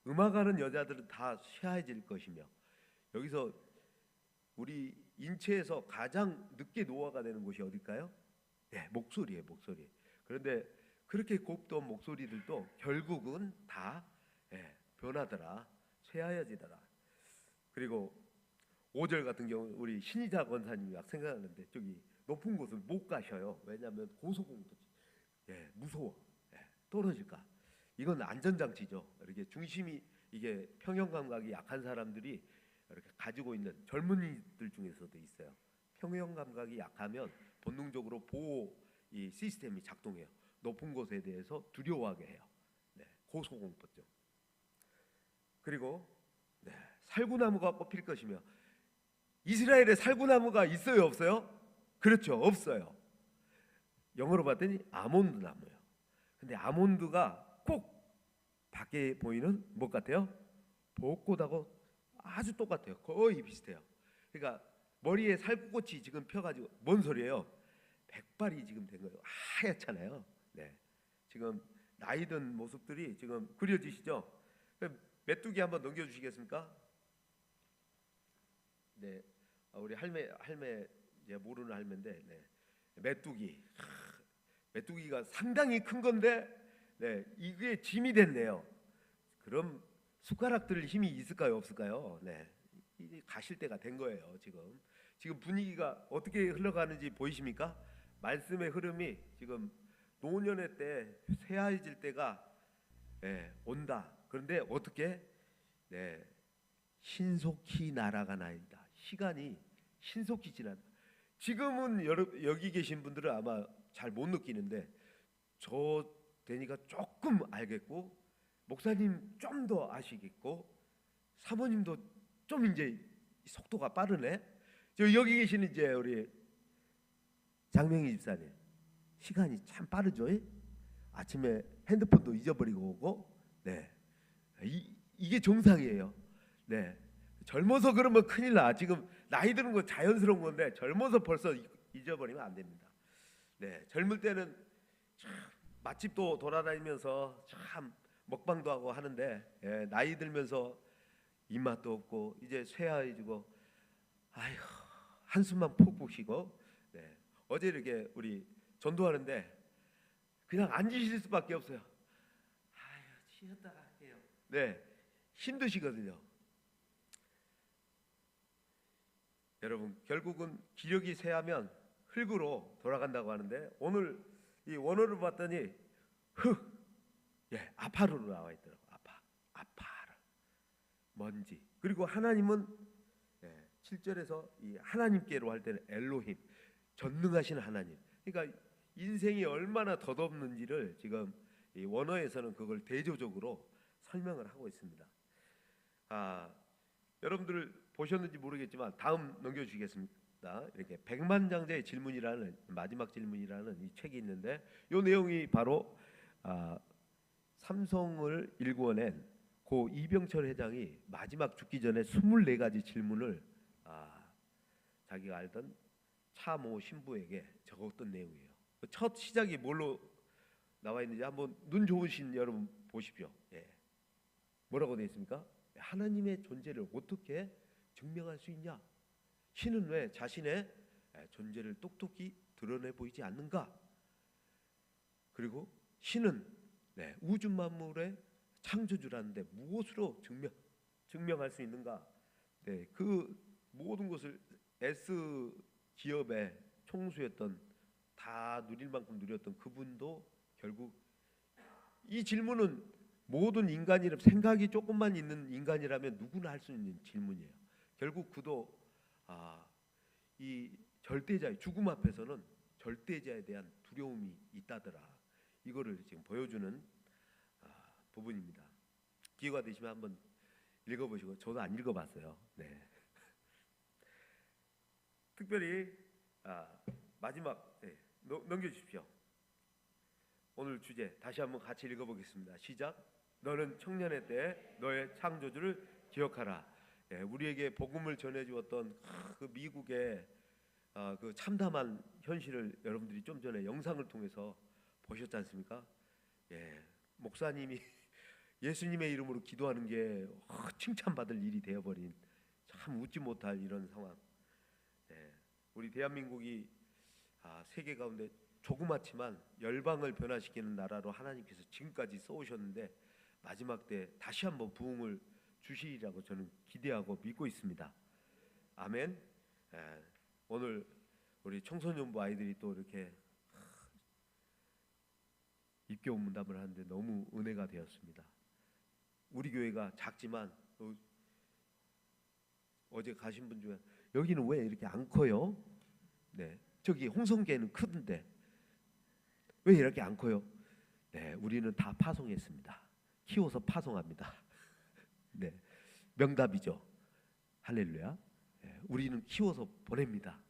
음악하는 여자들은 다 쇠해질 것이며, 여기서 우리 인체에서 가장 늦게 노화가 되는 곳이 어딜까요? 목소리예요, 목소리. 그런데 그렇게 곱던 목소리들도 결국은 다 변하더라, 쇠하여지더라. 그리고 5절 같은 경우 우리 신이자 권사님이 막 생각하는데, 저기 높은 곳은 못 가셔요. 왜냐하면 고소공도 무서워, 떨어질까. 이건 안전장치죠. 이렇게 중심이, 이게 평형 감각이 약한 사람들이 이렇게 가지고 있는 젊은이들 중에서도 있어요. 평형 감각이 약하면 본능적으로 보호 이 시스템이 작동해요. 높은 곳에 대해서 두려워하게 해요. 네, 고소공포증. 그리고 네, 살구나무가 뽑힐 것이며 이스라엘에 살구나무가 있어요, 없어요? 그렇죠, 없어요. 영어로 봤더니 아몬드 나무예요. 근데 아몬드가 꼭 밖에 보이는 뭐 같아요? 벚꽃하고 아주 똑같아요. 거의 비슷해요. 그러니까 머리에 살구꽃이 지금 펴가지고 뭔 소리예요? 백발이 지금 된 거예요. 하얗잖아요. 네, 지금 나이 든 모습들이 지금 그려지시죠? 메뚜기 한번 넘겨주시겠습니까? 네, 우리 할매 이제 모르는 할매인데, 네. 메뚜기가 상당히 큰 건데, 네, 이게 짐이 됐네요. 그럼 숟가락들 힘이 있을까요, 없을까요? 네, 이제 가실 때가 된 거예요. 지금 분위기가 어떻게 흘러가는지 보이십니까? 말씀의 흐름이 지금 노년의 때, 쇠하해질 때가 온다. 그런데 어떻게? 네, 신속히 날아가나이다. 시간이 신속히 지난다. 지금은 여기 계신 분들은 아마 잘 못 느끼는데 저 되니까 조금 알겠고, 목사님 좀 더 아시겠고, 사모님도 좀 이제 속도가 빠르네. 저 여기 계시는 이제 우리 장명희 집사님, 시간이 참 빠르죠. 아침에 핸드폰도 잊어버리고 오고, 네, 이게 정상이에요. 네, 젊어서 그러면 큰일 나. 지금 나이 드는 건 자연스러운 건데 젊어서 벌써 잊어버리면 안 됩니다. 네, 젊을 때는 참 맛집도 돌아다니면서 참 먹방도 하고 하는데, 나이 들면서 입맛도 없고 이제 쇠하해지고, 아휴, 한숨만 푹푹 쉬고, 네, 어제 이렇게 우리 전도하는데 그냥 앉으실 수밖에 없어요. 아휴, 쉬었다가 할게요. 네, 힘드시거든요. 여러분, 결국은 기력이 쇠하면 흙으로 돌아간다고 하는데, 오늘 이 원어를 봤더니 흙, 아파르로 나와 있더라고. 아파르, 먼지. 그리고 하나님은 7절에서 이 하나님께로 할 때는 엘로힘, 전능하신 하나님. 그러니까 인생이 얼마나 덧없는지를 지금 이 원어에서는 그걸 대조적으로 설명을 하고 있습니다. 여러분들 보셨는지 모르겠지만 다음 넘겨주시겠습니다. 이렇게 백만장자의 질문이라는, 마지막 질문이라는 이 책이 있는데, 이 내용이 바로 삼성을 일구어낸 고 이병철 회장이 마지막 죽기 전에 24가지 질문을 자기가 알던 차모 신부에게 적었던 내용이에요. 첫 시작이 뭘로 나와 있는지 한번 눈 좋으신 여러분 보십시오. 뭐라고 되어 있습니까? 하나님의 존재를 어떻게 증명할 수 있냐? 신은 왜 자신의 존재를 똑똑히 드러내 보이지 않는가? 그리고 신은 우주 만물의 창조주라는데 무엇으로 증명할 수 있는가? 그 모든 것을 S 기업의 총수였던, 다 누릴 만큼 누렸던 그분도 결국 이 질문은 모든 인간이라면, 생각이 조금만 있는 인간이라면 누구나 할 수 있는 질문이에요. 결국 그도 이 절대자의 죽음 앞에서는 절대자에 대한 두려움이 있다더라. 이거를 지금 보여주는 부분입니다. 기회가 되시면 한번 읽어보시고, 저도 안 읽어봤어요. 네. 특별히 마지막 넘겨주십시오. 오늘 주제 다시 한번 같이 읽어보겠습니다. 시작. 너는 청년의 때 너의 창조주를 기억하라. 우리에게 복음을 전해주었던 그 미국의 그 참담한 현실을 여러분들이 좀 전에 영상을 통해서 보셨지 않습니까? 목사님이 예수님의 이름으로 기도하는 게 칭찬받을 일이 되어버린, 참 웃지 못할 이런 상황. 우리 대한민국이 세계 가운데 조그맣지만 열방을 변화시키는 나라로 하나님께서 지금까지 써오셨는데, 마지막 때 다시 한번 부흥을 주시리라고 저는 기대하고 믿고 있습니다. 아멘. 오늘 우리 청소년부 아이들이 또 이렇게 입교 문담을 하는데 너무 은혜가 되었습니다. 우리 교회가 작지만 어제 가신 분 중에 여기는 왜 이렇게 안 커요? 네, 저기 홍성계는 크던데 왜 이렇게 안 커요? 네, 우리는 다 파송했습니다. 키워서 파송합니다. 네, 명답이죠. 할렐루야. 네, 우리는 키워서 보냅니다.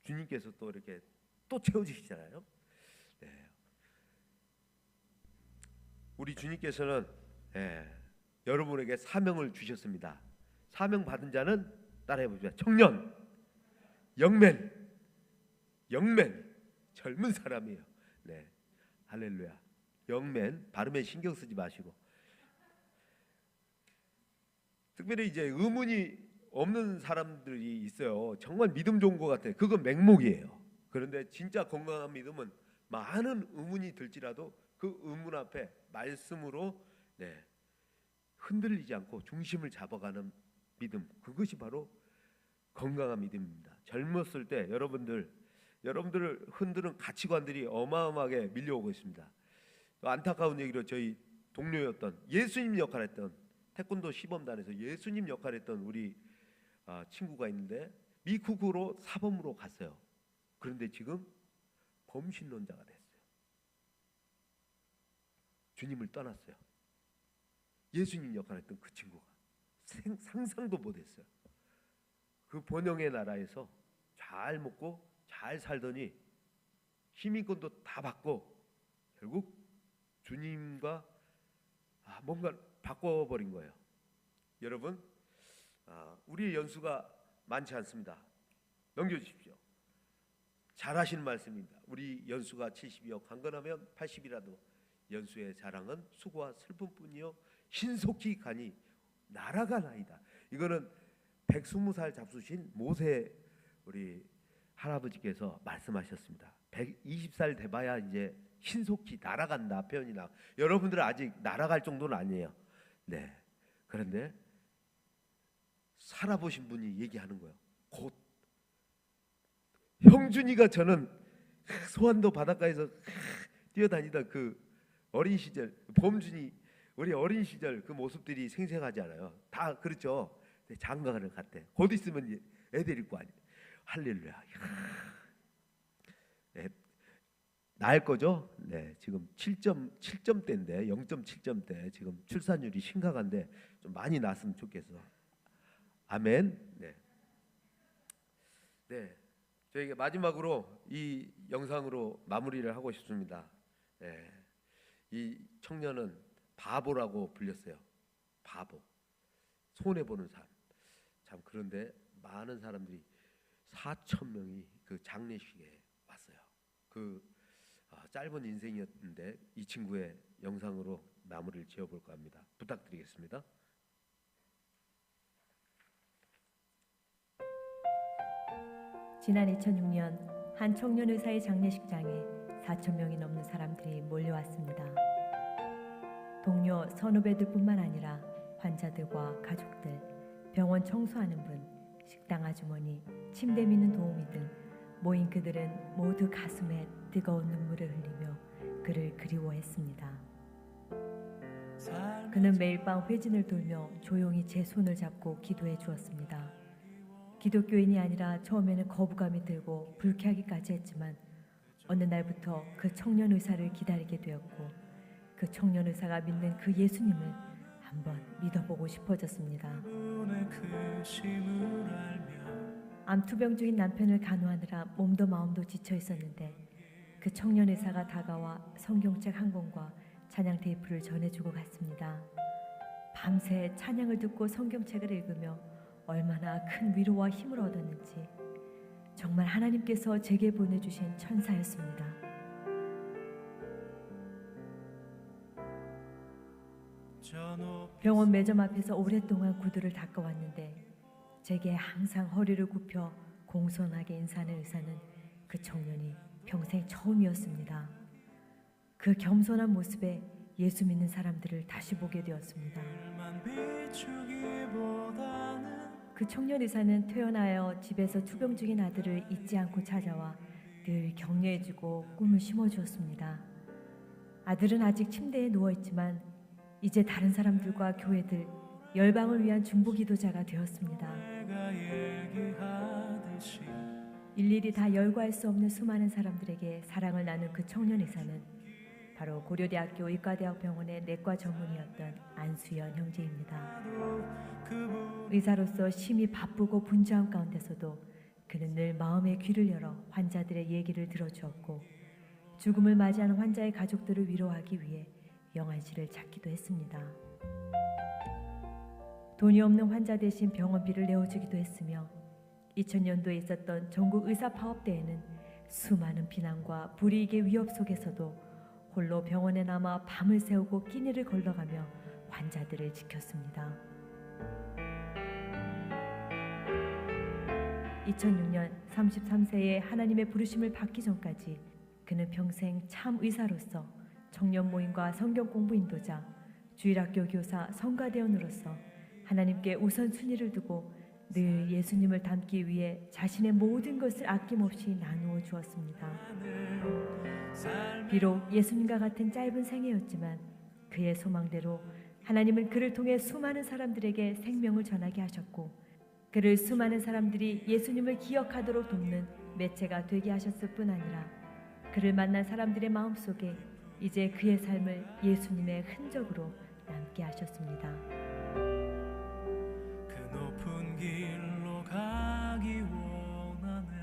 주님께서 또 이렇게 또 채워주시잖아요. 네. 우리 주님께서는 여러분에게 사명을 주셨습니다. 사명 받은 자는 따라해 보십시오. 청년, 영맨, 젊은 사람이에요. 네, 할렐루야. 영맨 발음에 신경 쓰지 마시고, 특별히 이제 의문이 없는 사람들이 있어요. 정말 믿음 좋은 것 같아요. 그건 맹목이에요. 그런데 진짜 건강한 믿음은 많은 의문이 들지라도 그 의문 앞에 말씀으로 흔들리지 않고 중심을 잡아가는 믿음, 그것이 바로 건강한 믿음입니다. 젊었을 때 여러분들을 흔드는 가치관들이 어마어마하게 밀려오고 있습니다. 또 안타까운 얘기로 저희 동료였던 예수님 역할했던 태권도 시범단에서 예수님 역할했던 우리 친구가 있는데 미국으로 사범으로 갔어요. 그런데 지금 범신론자가 됐어요. 주님을 떠났어요. 예수님 역할했던 그 친구가 상상도 못했어요. 그 번영의 나라에서 잘 먹고 잘 살더니 시민권도 다 받고 결국 주님과 뭔가 바꿔버린 거예요. 여러분, 우리의 연수가 많지 않습니다. 넘겨주십시오. 잘하시는 말씀입니다. 우리 연수가 70이요 강건하면 80이라도 연수의 자랑은 수고와 슬픔뿐이요 신속히 가니 나라가 나이다. 이거는 120살 잡수신 모세 우리 할아버지께서 말씀하셨습니다. 120살 돼봐야 이제 신속히 날아간다 표현이 나. 여러분들은 아직 날아갈 정도는 아니에요. 네. 그런데 살아보신 분이 얘기하는 거예요. 곧 형준이가 저는 소환도 바닷가에서 뛰어다니던 그 어린 시절, 범준이 우리 어린 시절 그 모습들이 생생하지 않아요. 다 그렇죠. 장가를 갔대. 곧 있으면 애들 있고 아니. 할렐루야. 네, 나을 거죠? 네, 지금 7점대인데 0.7점대 지금 출산율이 심각한데 좀 많이 낳았으면 좋겠어. 아멘. 네. 네, 저희가 마지막으로 이 영상으로 마무리를 하고 싶습니다. 네, 이 청년은 바보라고 불렸어요. 바보, 손해 보는 삶. 참 그런데 많은 사람들이 4,000명이 그 장례식에 왔어요. 그 짧은 인생이었는데 이 친구의 영상으로 마무리를 지어볼까 합니다. 부탁드리겠습니다. 지난 2006년 한 청년 의사의 장례식장에 4,000명이 넘는 사람들이 몰려왔습니다. 동료 선후배들뿐만 아니라 환자들과 가족들, 병원 청소하는 분, 식당 아주머니, 침대 미는 도우미 등 모인 그들은 모두 가슴에 뜨거운 눈물을 흘리며 그를 그리워했습니다. 그는 매일 밤 회진을 돌며 조용히 제 손을 잡고 기도해 주었습니다. 기독교인이 아니라 처음에는 거부감이 들고 불쾌하기까지 했지만 어느 날부터 그 청년 의사를 기다리게 되었고 그 청년 의사가 믿는 그 예수님을 한번 믿어보고 싶어졌습니다. 암투병 중인 남편을 간호하느라 몸도 마음도 지쳐 있었는데 그 청년 의사가 다가와 성경책 한 권과 찬양 테이프를 전해주고 갔습니다. 밤새 찬양을 듣고 성경책을 읽으며 얼마나 큰 위로와 힘을 얻었는지 정말 하나님께서 제게 보내주신 천사였습니다. 병원 매점 앞에서 오랫동안 구두를 닦아왔는데 제게 항상 허리를 굽혀 공손하게 인사하는 의사는 그 청년이 평생 처음이었습니다. 그 겸손한 모습에 예수 믿는 사람들을 다시 보게 되었습니다. 그 청년 의사는 퇴원하여 집에서 투병 중인 아들을 잊지 않고 찾아와 늘 격려해주고 꿈을 심어주었습니다. 아들은 아직 침대에 누워있지만 이제 다른 사람들과 교회들 열방을 위한 중보기도자가 되었습니다. 일일이 다 열거할 수 없는 수많은 사람들에게 사랑을 나눈 그 청년 의사는 바로 고려대학교 의과대학병원의 내과 전문의였던 안수연 형제입니다. 의사로서 심히 바쁘고 분주한 가운데서도 그는 늘 마음의 귀를 열어 환자들의 얘기를 들어주었고 죽음을 맞이하는 환자의 가족들을 위로하기 위해 영안실을 찾기도 했습니다. 돈이 없는 환자 대신 병원비를 내어주기도 했으며 2000년도에 있었던 전국 의사파업대회는 수많은 비난과 불이익의 위협 속에서도 홀로 병원에 남아 밤을 새우고 끼니를 걸러가며 환자들을 지켰습니다. 2006년 33세에 하나님의 부르심을 받기 전까지 그는 평생 참 의사로서 청년 모임과 성경 공부 인도자, 주일학교 교사, 성가대원으로서 하나님께 우선순위를 두고 늘 예수님을 닮기 위해 자신의 모든 것을 아낌없이 나누어 주었습니다. 비록 예수님과 같은 짧은 생애였지만 그의 소망대로 하나님은 그를 통해 수많은 사람들에게 생명을 전하게 하셨고 그를 수많은 사람들이 예수님을 기억하도록 돕는 매체가 되게 하셨을 뿐 아니라 그를 만난 사람들의 마음속에 이제 그의 삶을 예수님의 흔적으로 남게 하셨습니다. 그 높은 길로 가기 원하네.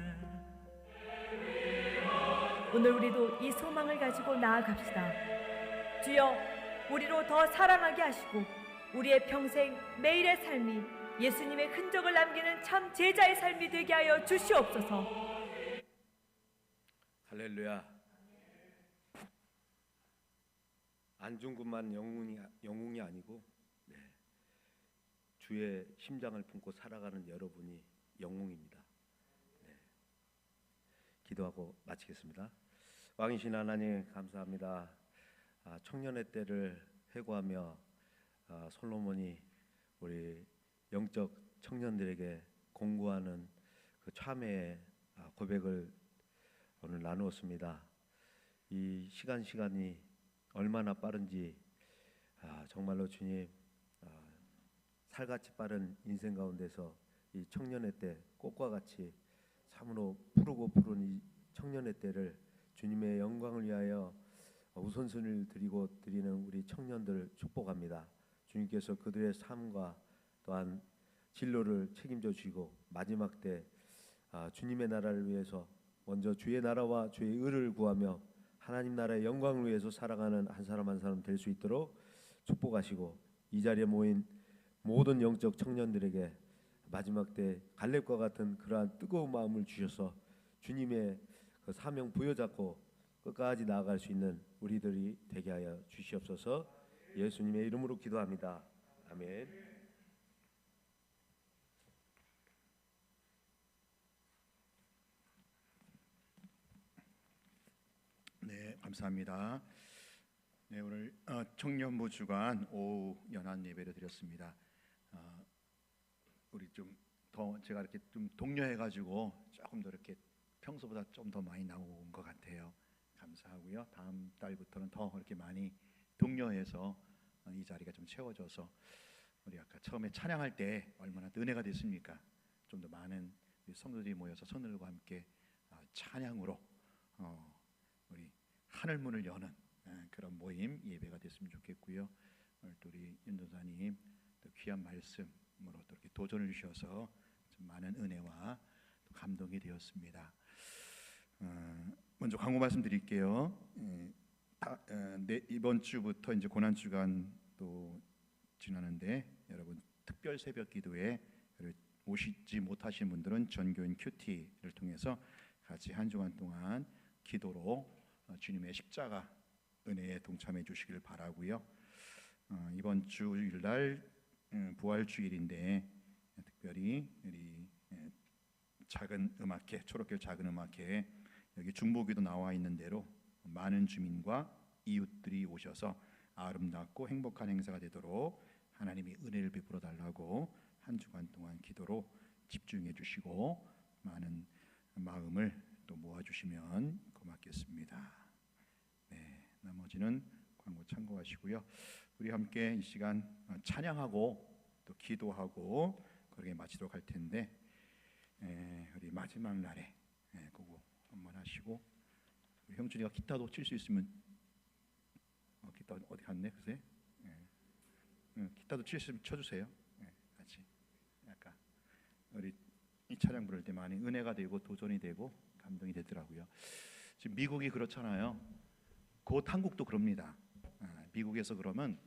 오늘 우리도 이 소망을 가지고 나아갑시다. 주여, 우리로 더 사랑하게 하시고 우리의 평생 매일의 삶이 예수님의 흔적을 남기는 참 제자의 삶이 되게 하여 주시옵소서. 할렐루야. 안중근만 영웅이 아니고 주의 심장을 품고 살아가는 여러분이 영웅입니다. 기도하고 마치겠습니다. 왕이신 하나님 감사합니다. 청년의 때를 회고하며 솔로몬이 우리 영적 청년들에게 공부하는 그 참회의 고백을 오늘 나누었습니다. 이 시간이 얼마나 빠른지 정말로 주님 살같이 빠른 인생 가운데서 이 청년의 때 꽃과 같이 참으로 푸르고 푸른 이 청년의 때를 주님의 영광을 위하여 우선순위를 드리는 우리 청년들을 축복합니다. 주님께서 그들의 삶과 또한 진로를 책임져 주시고 마지막 때 주님의 나라를 위해서 먼저 주의 나라와 주의 의를 구하며 하나님 나라의 영광을 위해서 살아가는 한 사람 한 사람 될 수 있도록 축복하시고 이 자리에 모인 모든 영적 청년들에게 마지막 때 갈렙과 같은 그러한 뜨거운 마음을 주셔서 주님의 그 사명 부여잡고 끝까지 나아갈 수 있는 우리들이 되게 하여 주시옵소서. 예수님의 이름으로 기도합니다. 아멘. 네, 감사합니다. 네, 오늘 청년부 주간 오후 연한 예배를 드렸습니다. 우리 좀 더 제가 이렇게 좀 독려해가지고 조금 더 이렇게 평소보다 좀 더 많이 나온 것 같아요. 감사하고요. 다음 달부터는 더 이렇게 많이 독려해서 이 자리가 좀 채워져서 우리 아까 처음에 찬양할 때 얼마나 은혜가 됐습니까? 좀 더 많은 성도들이 모여서 손들과 함께 찬양으로 우리 하늘 문을 여는 그런 모임 예배가 됐으면 좋겠고요. 오늘 또 우리 윤도사님 또 귀한 말씀으로 또 이렇게 도전을 주셔서 좀 많은 은혜와 또 감동이 되었습니다. 먼저 광고 말씀드릴게요. 이번 주부터 이제 고난 주간 또 지나는데 여러분 특별 새벽 기도에 오시지 못하신 분들은 전교인 큐티를 통해서 같이 한 주간 동안 기도로 주님의 십자가 은혜에 동참해 주시길 바라고요. 이번 주일날 부활 주일인데 특별히 우리 작은 음악회 초록길 작은 음악회에 여기 중보기도 나와 있는 대로 많은 주민과 이웃들이 오셔서 아름답고 행복한 행사가 되도록 하나님이 은혜를 베풀어 달라고 한 주간 동안 기도로 집중해 주시고 많은 마음을 또 모아주시면 고맙겠습니다. 네, 나머지는 광고 참고하시고요. 우리 함께 이 시간 찬양하고 또 기도하고 그렇게 마치도록 할 텐데 우리 마지막 날에 그거 한번 하시고 우리 형준이가 기타도 칠 수 있으면 기타 어디 갔네 그새 기타도 칠 수 있으면 쳐주세요. 같이 약간 우리 이 찬양 부를 때 많이 은혜가 되고 도전이 되고 감동이 되더라고요. 지금 미국이 그렇잖아요. 곧 한국도 그럽니다. 미국에서 그러면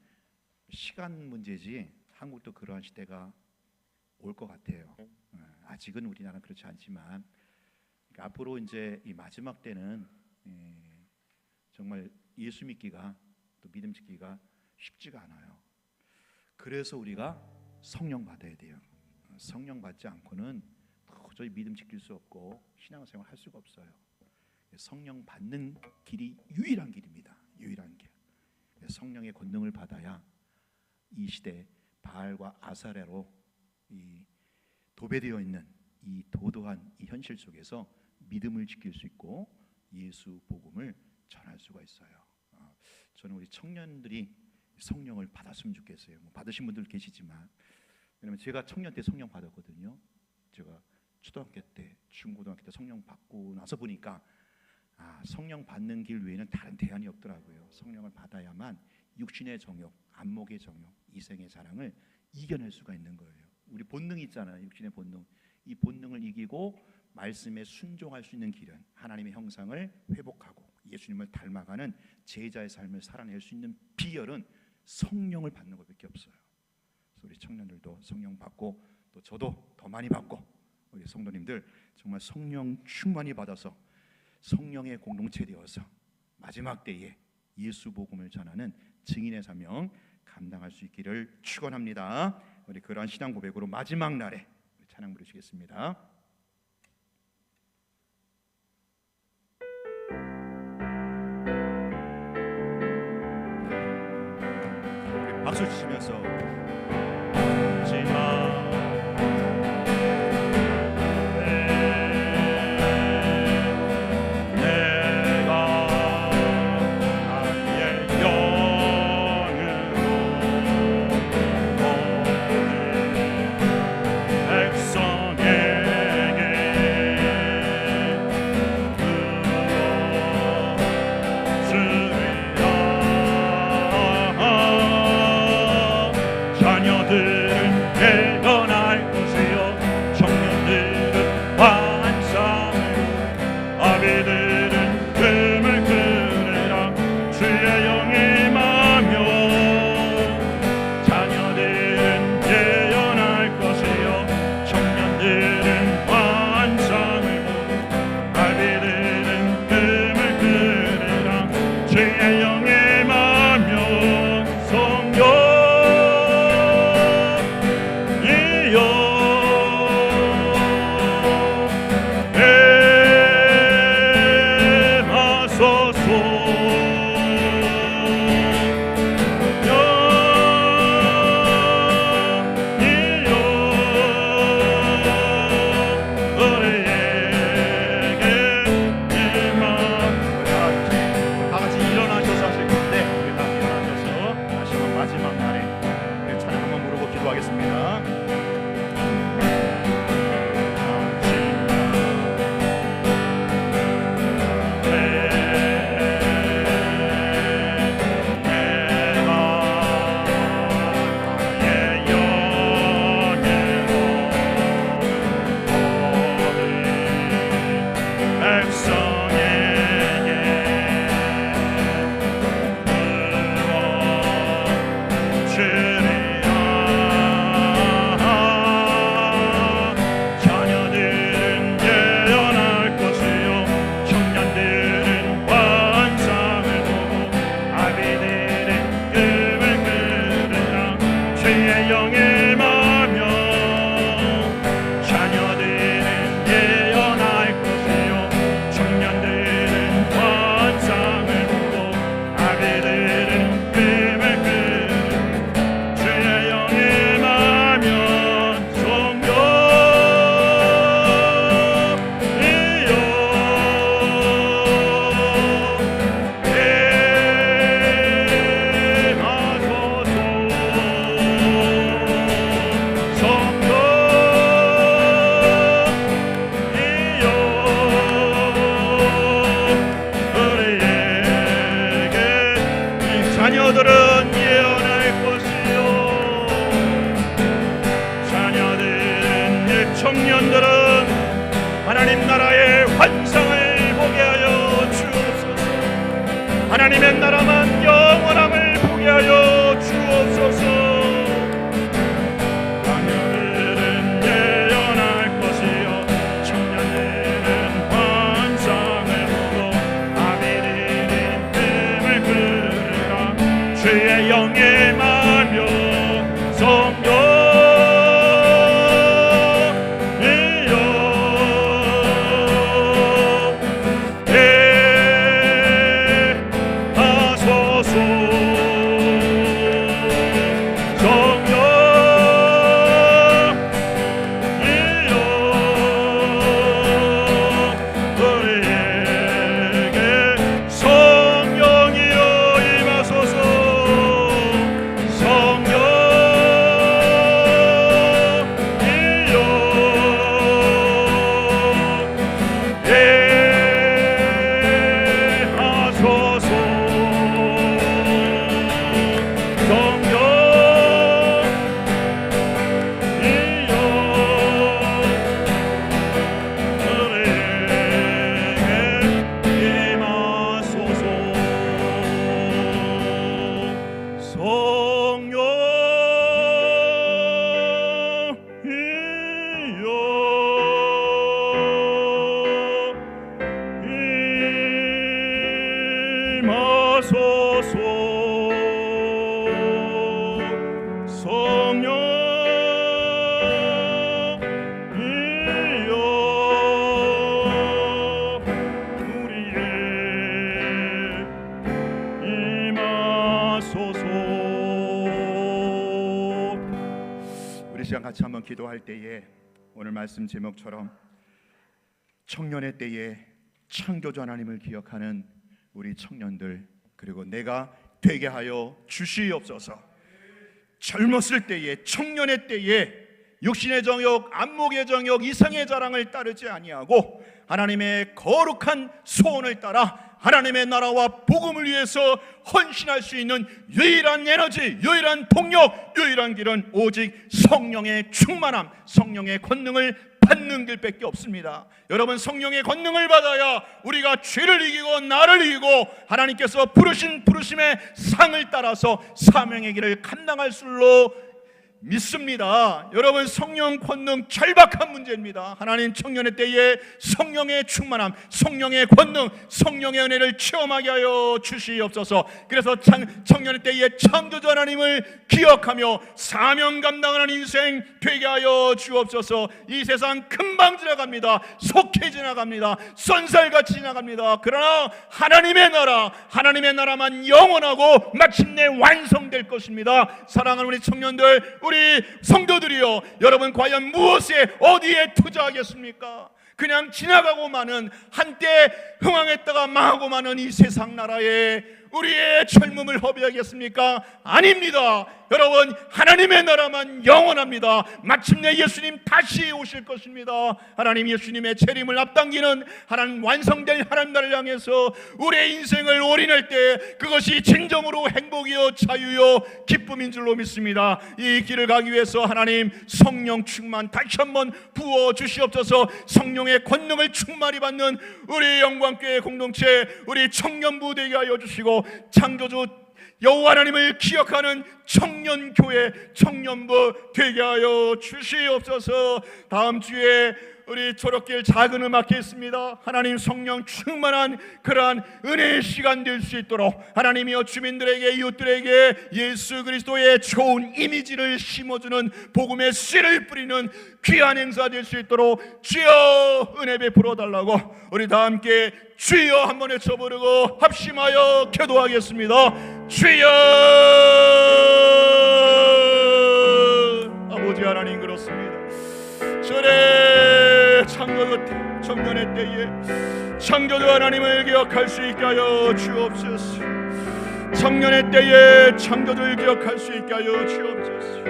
시간 문제지 한국도 그러한 시대가 올 것 같아요. 아직은 우리나라는 그렇지 않지만 그러니까 앞으로 이제 이 마지막 때는 정말 예수 믿기가 또 믿음 지키기가 쉽지가 않아요. 그래서 우리가 성령 받아야 돼요. 성령 받지 않고는 도저히 믿음 지킬 수 없고 신앙생활 할 수가 없어요. 성령 받는 길이 유일한 길입니다. 유일한 길. 성령의 권능을 받아야 이 시대 바알과 아사레로 이 도배되어 있는 이 도도한 이 현실 속에서 믿음을 지킬 수 있고 예수 복음을 전할 수가 있어요. 저는 우리 청년들이 성령을 받았으면 좋겠어요. 뭐 받으신 분들 계시지만 왜냐면 제가 청년 때 성령 받았거든요. 제가 초등학교 때, 중고등학교 때 성령 받고 나서 보니까 성령 받는 길 외에는 다른 대안이 없더라고요. 성령을 받아야만 육신의 정욕, 안목의 정욕, 이생의 자랑을 이겨낼 수가 있는 거예요. 우리 본능이 있잖아요. 육신의 본능. 이 본능을 이기고 말씀에 순종할 수 있는 길은 하나님의 형상을 회복하고 예수님을 닮아가는 제자의 삶을 살아낼 수 있는 비결은 성령을 받는 것밖에 없어요. 그래서 우리 청년들도 성령 받고 또 저도 더 많이 받고 우리 성도님들 정말 성령 충만히 받아서 성령의 공동체 되어서 마지막 때에 예수 복음을 전하는 증인의 사명 감당할 수 있기를 축원합니다. 우리 그러한 신앙 고백으로 마지막 날에 찬양 부르시겠습니다. 우리 박수 치시면서 자녀들 나라의 환상을 보게 하여 주옵소서. 하나님의 나라만 영원함을 보게 하여 주옵소서. 하늘은 예언할 것이요 청년들은 환상을 보고 아비들은 뜸을 흐르라. 주의 영에 말며 성령 같이 한번 기도할 때에 오늘 말씀 제목처럼 청년의 때에 창조주 하나님을 기억하는 우리 청년들, 그리고 내가 되게 하여 주시옵소서. 젊었을 때에, 청년의 때에 육신의 정욕, 안목의 정욕, 이성의 자랑을 따르지 아니하고 하나님의 거룩한 소원을 따라 하나님의 나라와 복음을 위해서 헌신할 수 있는 유일한 에너지, 유일한 동력, 유일한 길은 오직 성령의 충만함, 성령의 권능을 받는 길밖에 없습니다. 여러분, 성령의 권능을 받아야 우리가 죄를 이기고 나를 이기고 하나님께서 부르신 부르심의 상을 따라서 사명의 길을 감당할 줄로 믿습니다. 여러분, 성령 권능 절박한 문제입니다. 하나님 청년의 때에 성령의 충만함, 성령의 권능, 성령의 은혜를 체험하게 하여 주시옵소서. 그래서 청년의 때에 창조주 하나님을 기억하며 사명 감당하는 인생 되게 하여 주옵소서. 이 세상 금방 지나갑니다. 속히 지나갑니다. 쏜살같이 지나갑니다. 그러나 하나님의 나라, 하나님의 나라만 영원하고 마침내 완성될 것입니다. 사랑하는 우리 청년들, 우리 성도들이요, 여러분 과연 무엇에 어디에 투자하겠습니까? 그냥 지나가고 마는, 한때 흥황했다가 망하고 마는 이 세상 나라에 우리의 젊음을 허비하겠습니까? 아닙니다. 여러분, 하나님의 나라만 영원합니다. 마침내 예수님 다시 오실 것입니다. 하나님 예수님의 재림을 앞당기는 하나님 완성될 하나님 나라를 향해서 우리의 인생을 올인할 때 그것이 진정으로 행복이요 자유요 기쁨인 줄로 믿습니다. 이 길을 가기 위해서 하나님 성령 충만 다시 한번 부어 주시옵소서. 성령의 권능을 충만히 받는 우리 영광교회 공동체, 우리 청년부 되게 하여 주시고 창조주 여호와 하나님을 기억하는 청년교회, 청년부 되게 하여 주시옵소서. 다음 주에 우리 초록길 작은 음악회 있습니다. 하나님 성령 충만한 그러한 은혜의 시간 될 수 있도록 하나님이여 주민들에게, 이웃들에게 예수 그리스도의 좋은 이미지를 심어주는 복음의 씨를 뿌리는 귀한 행사 될 수 있도록 주여 은혜 베풀어 달라고 우리 다 함께 주여 한번 외쳐 부르고 합심하여 기도하겠습니다. 주여. 아버지 하나님, 그렇습니다. 전에 청년의 때에 창조주 하나님을 기억할 수 있게 하여 주옵소서. 청년의 때에 창조주를 기억할 수 있게 하여 주옵소서.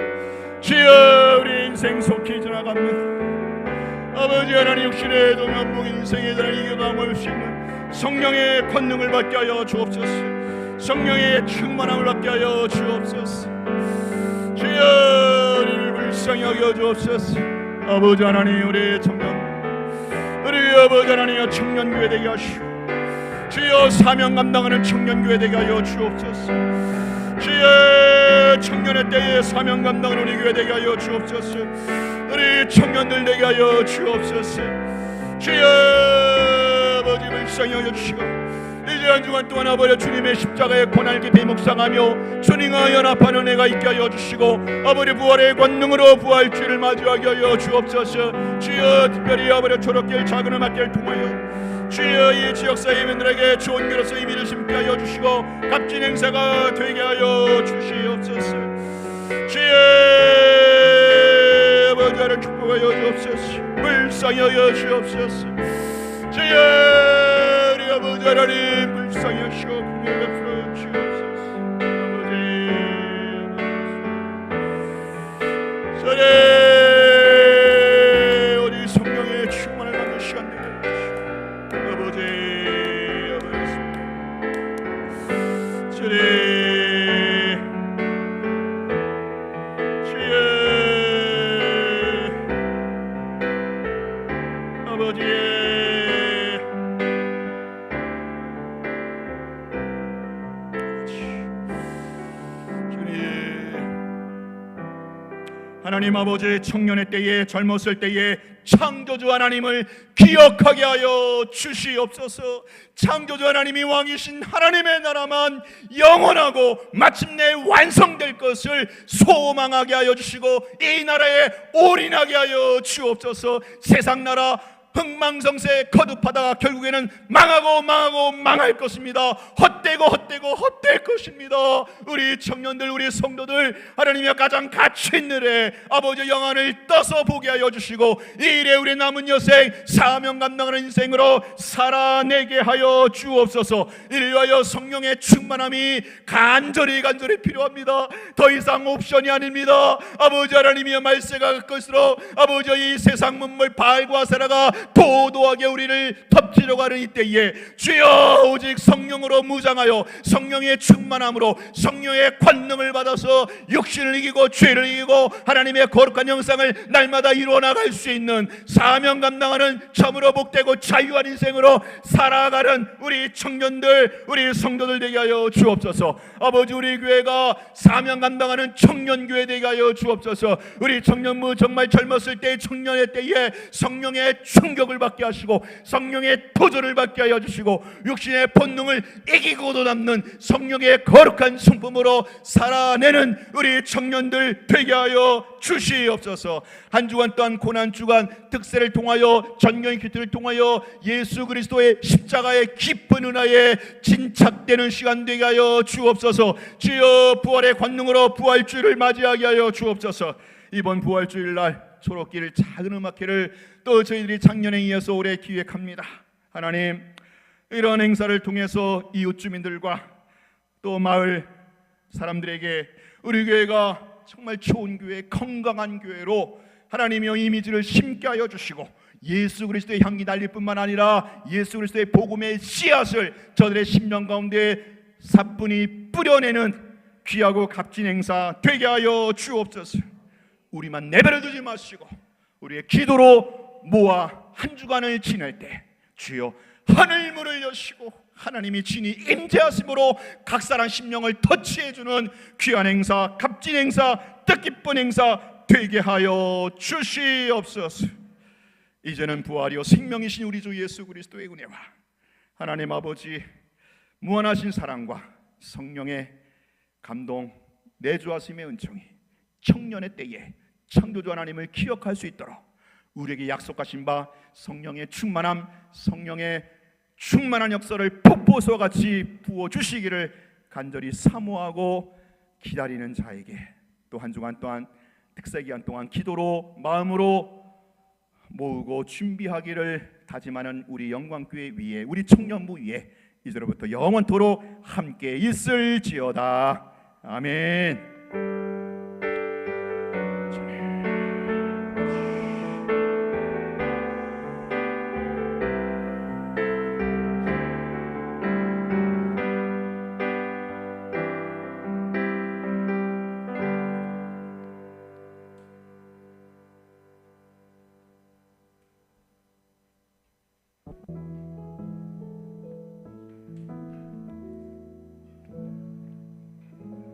주여, 우리 인생 속히 지나갑니다. 아버지 하나님, 육신의 동안복 인생에 대한 이겨감을 수 있는 성령의 권능을 받게 하여 주옵소서. 성령의 충만함을 받게 하여 주옵소서. 주여, 우리를 불쌍히 여겨 주옵소서. 아버지 하나님, 우리 청년, 우리 아버지 하나님 청년교회 되게 하시고 주여 사명 감당하는 청년교회 되게 하여 주옵소서. 주여 청년의 때에 사명 감당하는 우리 교회 되게 하여 주옵소서. 우리 청년들 되게 하여 주옵소서. 주여 아버지 불쌍히 여겨주시고 이제 한 주간 동안 아버지 주님의 십자가의 고난을 깊이 묵상하며 주님과 연합하는 은혜가 있게 하여 주시고 아버지 부활의 권능으로 부활주를 맞이하게 하여 주옵소서. 주여 특별히 아버지 초록길 작은 음악길 통하여 주여 이 지역사회 민들에게 좋은 교로서 의미를 심게 하여 주시고 값진 행사가 되게 하여 주시옵소서. 주여 아버지를 축복하여 주옵소서. 불쌍히 하여 주옵소서. 주여 우리 아버지 하나님 불쌍히 하시고 긍휼히 베풀어 주옵소서. 아버지 저는 우리 성령의 충만을 받는 시간 되게 하시고 아버지 주님 하나님 아버지 청년의 때에 젊었을 때에 창조주 하나님을 기억하게 하여 주시옵소서. 창조주 하나님이 왕이신 하나님의 나라만 영원하고 마침내 완성될 것을 소망하게 하여 주시고 이 나라에 올인하게 하여 주옵소서. 세상 나라 흥망성쇠 거듭하다가 결국에는 망하고 망할 것입니다. 헛될 것입니다. 우리 청년들 우리 성도들 하나님의 가장 가치 있는 일에 아버지 영안을 떠서 보게 하여 주시고 이 일에 우리 남은 여생 사명 감당하는 인생으로 살아내게 하여 주옵소서. 이를 위하여 성령의 충만함이 간절히 필요합니다. 더 이상 옵션이 아닙니다. 아버지 하나님의 말세가 것으로 아버지 이 세상 문물 바알과 세라가 도도하게 우리를 덮치려고 하는 이때에 주여 오직 성령으로 무장하여 성령의 충만함으로 성령의 권능을 받아서 육신을 이기고 죄를 이기고 하나님의 거룩한 형상을 날마다 이루어 나갈 수 있는 사명 감당하는 참으로 복되고 자유한 인생으로 살아가는 우리 청년들 우리 성도들 되게 하여 주옵소서. 아버지 우리 교회가 사명 감당하는 청년교회 되게 하여 주옵소서. 우리 청년부 정말 젊었을 때 청년의 때에 성령의 충격을 받게 하시고 성령의 도전을 받게 하여 주시고 육신의 본능을 이기고도 남는 성령의 거룩한 성품으로 살아내는 우리 청년들 되게 하여 주시옵소서. 한 주간 또한 고난주간 특세를 통하여 전경의 기도를 통하여 예수 그리스도의 십자가의 깊은 은하에 진착되는 시간 되게 하여 주옵소서. 주여 부활의 권능으로 부활주일을 맞이하게 하여 주옵소서. 이번 부활주일날 초록길 작은 음악회를 또 저희들이 작년에 이어서 올해 기획합니다. 하나님 이런 행사를 통해서 이웃 주민들과 또 마을 사람들에게 우리 교회가 정말 좋은 교회 건강한 교회로 하나님의 이미지를 심게 하여 주시고 예수 그리스도의 향기 날릴 뿐만 아니라 예수 그리스도의 복음의 씨앗을 저들의 심령 가운데 사뿐히 뿌려내는 귀하고 값진 행사 되게 하여 주옵소서. 우리만 내버려 두지 마시고 우리의 기도로 모아 한 주간을 지낼 때 주여 하늘 문을 여시고 하나님이 친히 임재하심으로 각 사람 심령을 터치해주는 귀한 행사 값진 행사 뜻깊은 행사 되게 하여 주시옵소서. 이제는 부활이요 생명이신 우리 주 예수 그리스도의 은혜와 하나님 아버지 무한하신 사랑과 성령의 감동 내주하심의 은총이 청년의 때에 창조주 하나님을 기억할 수 있도록 우리에게 약속하신 바 성령의 충만함 성령의 충만한 역사를 폭포수와 같이 부어주시기를 간절히 사모하고 기다리는 자에게 또 한 주간 동안 특세기간 동안 기도로 마음으로 모으고 준비하기를 다짐하는 우리 영광교회 위에 우리 청년부 위에 이제로부터 영원토록 함께 있을지어다. 아멘. 기도합니다.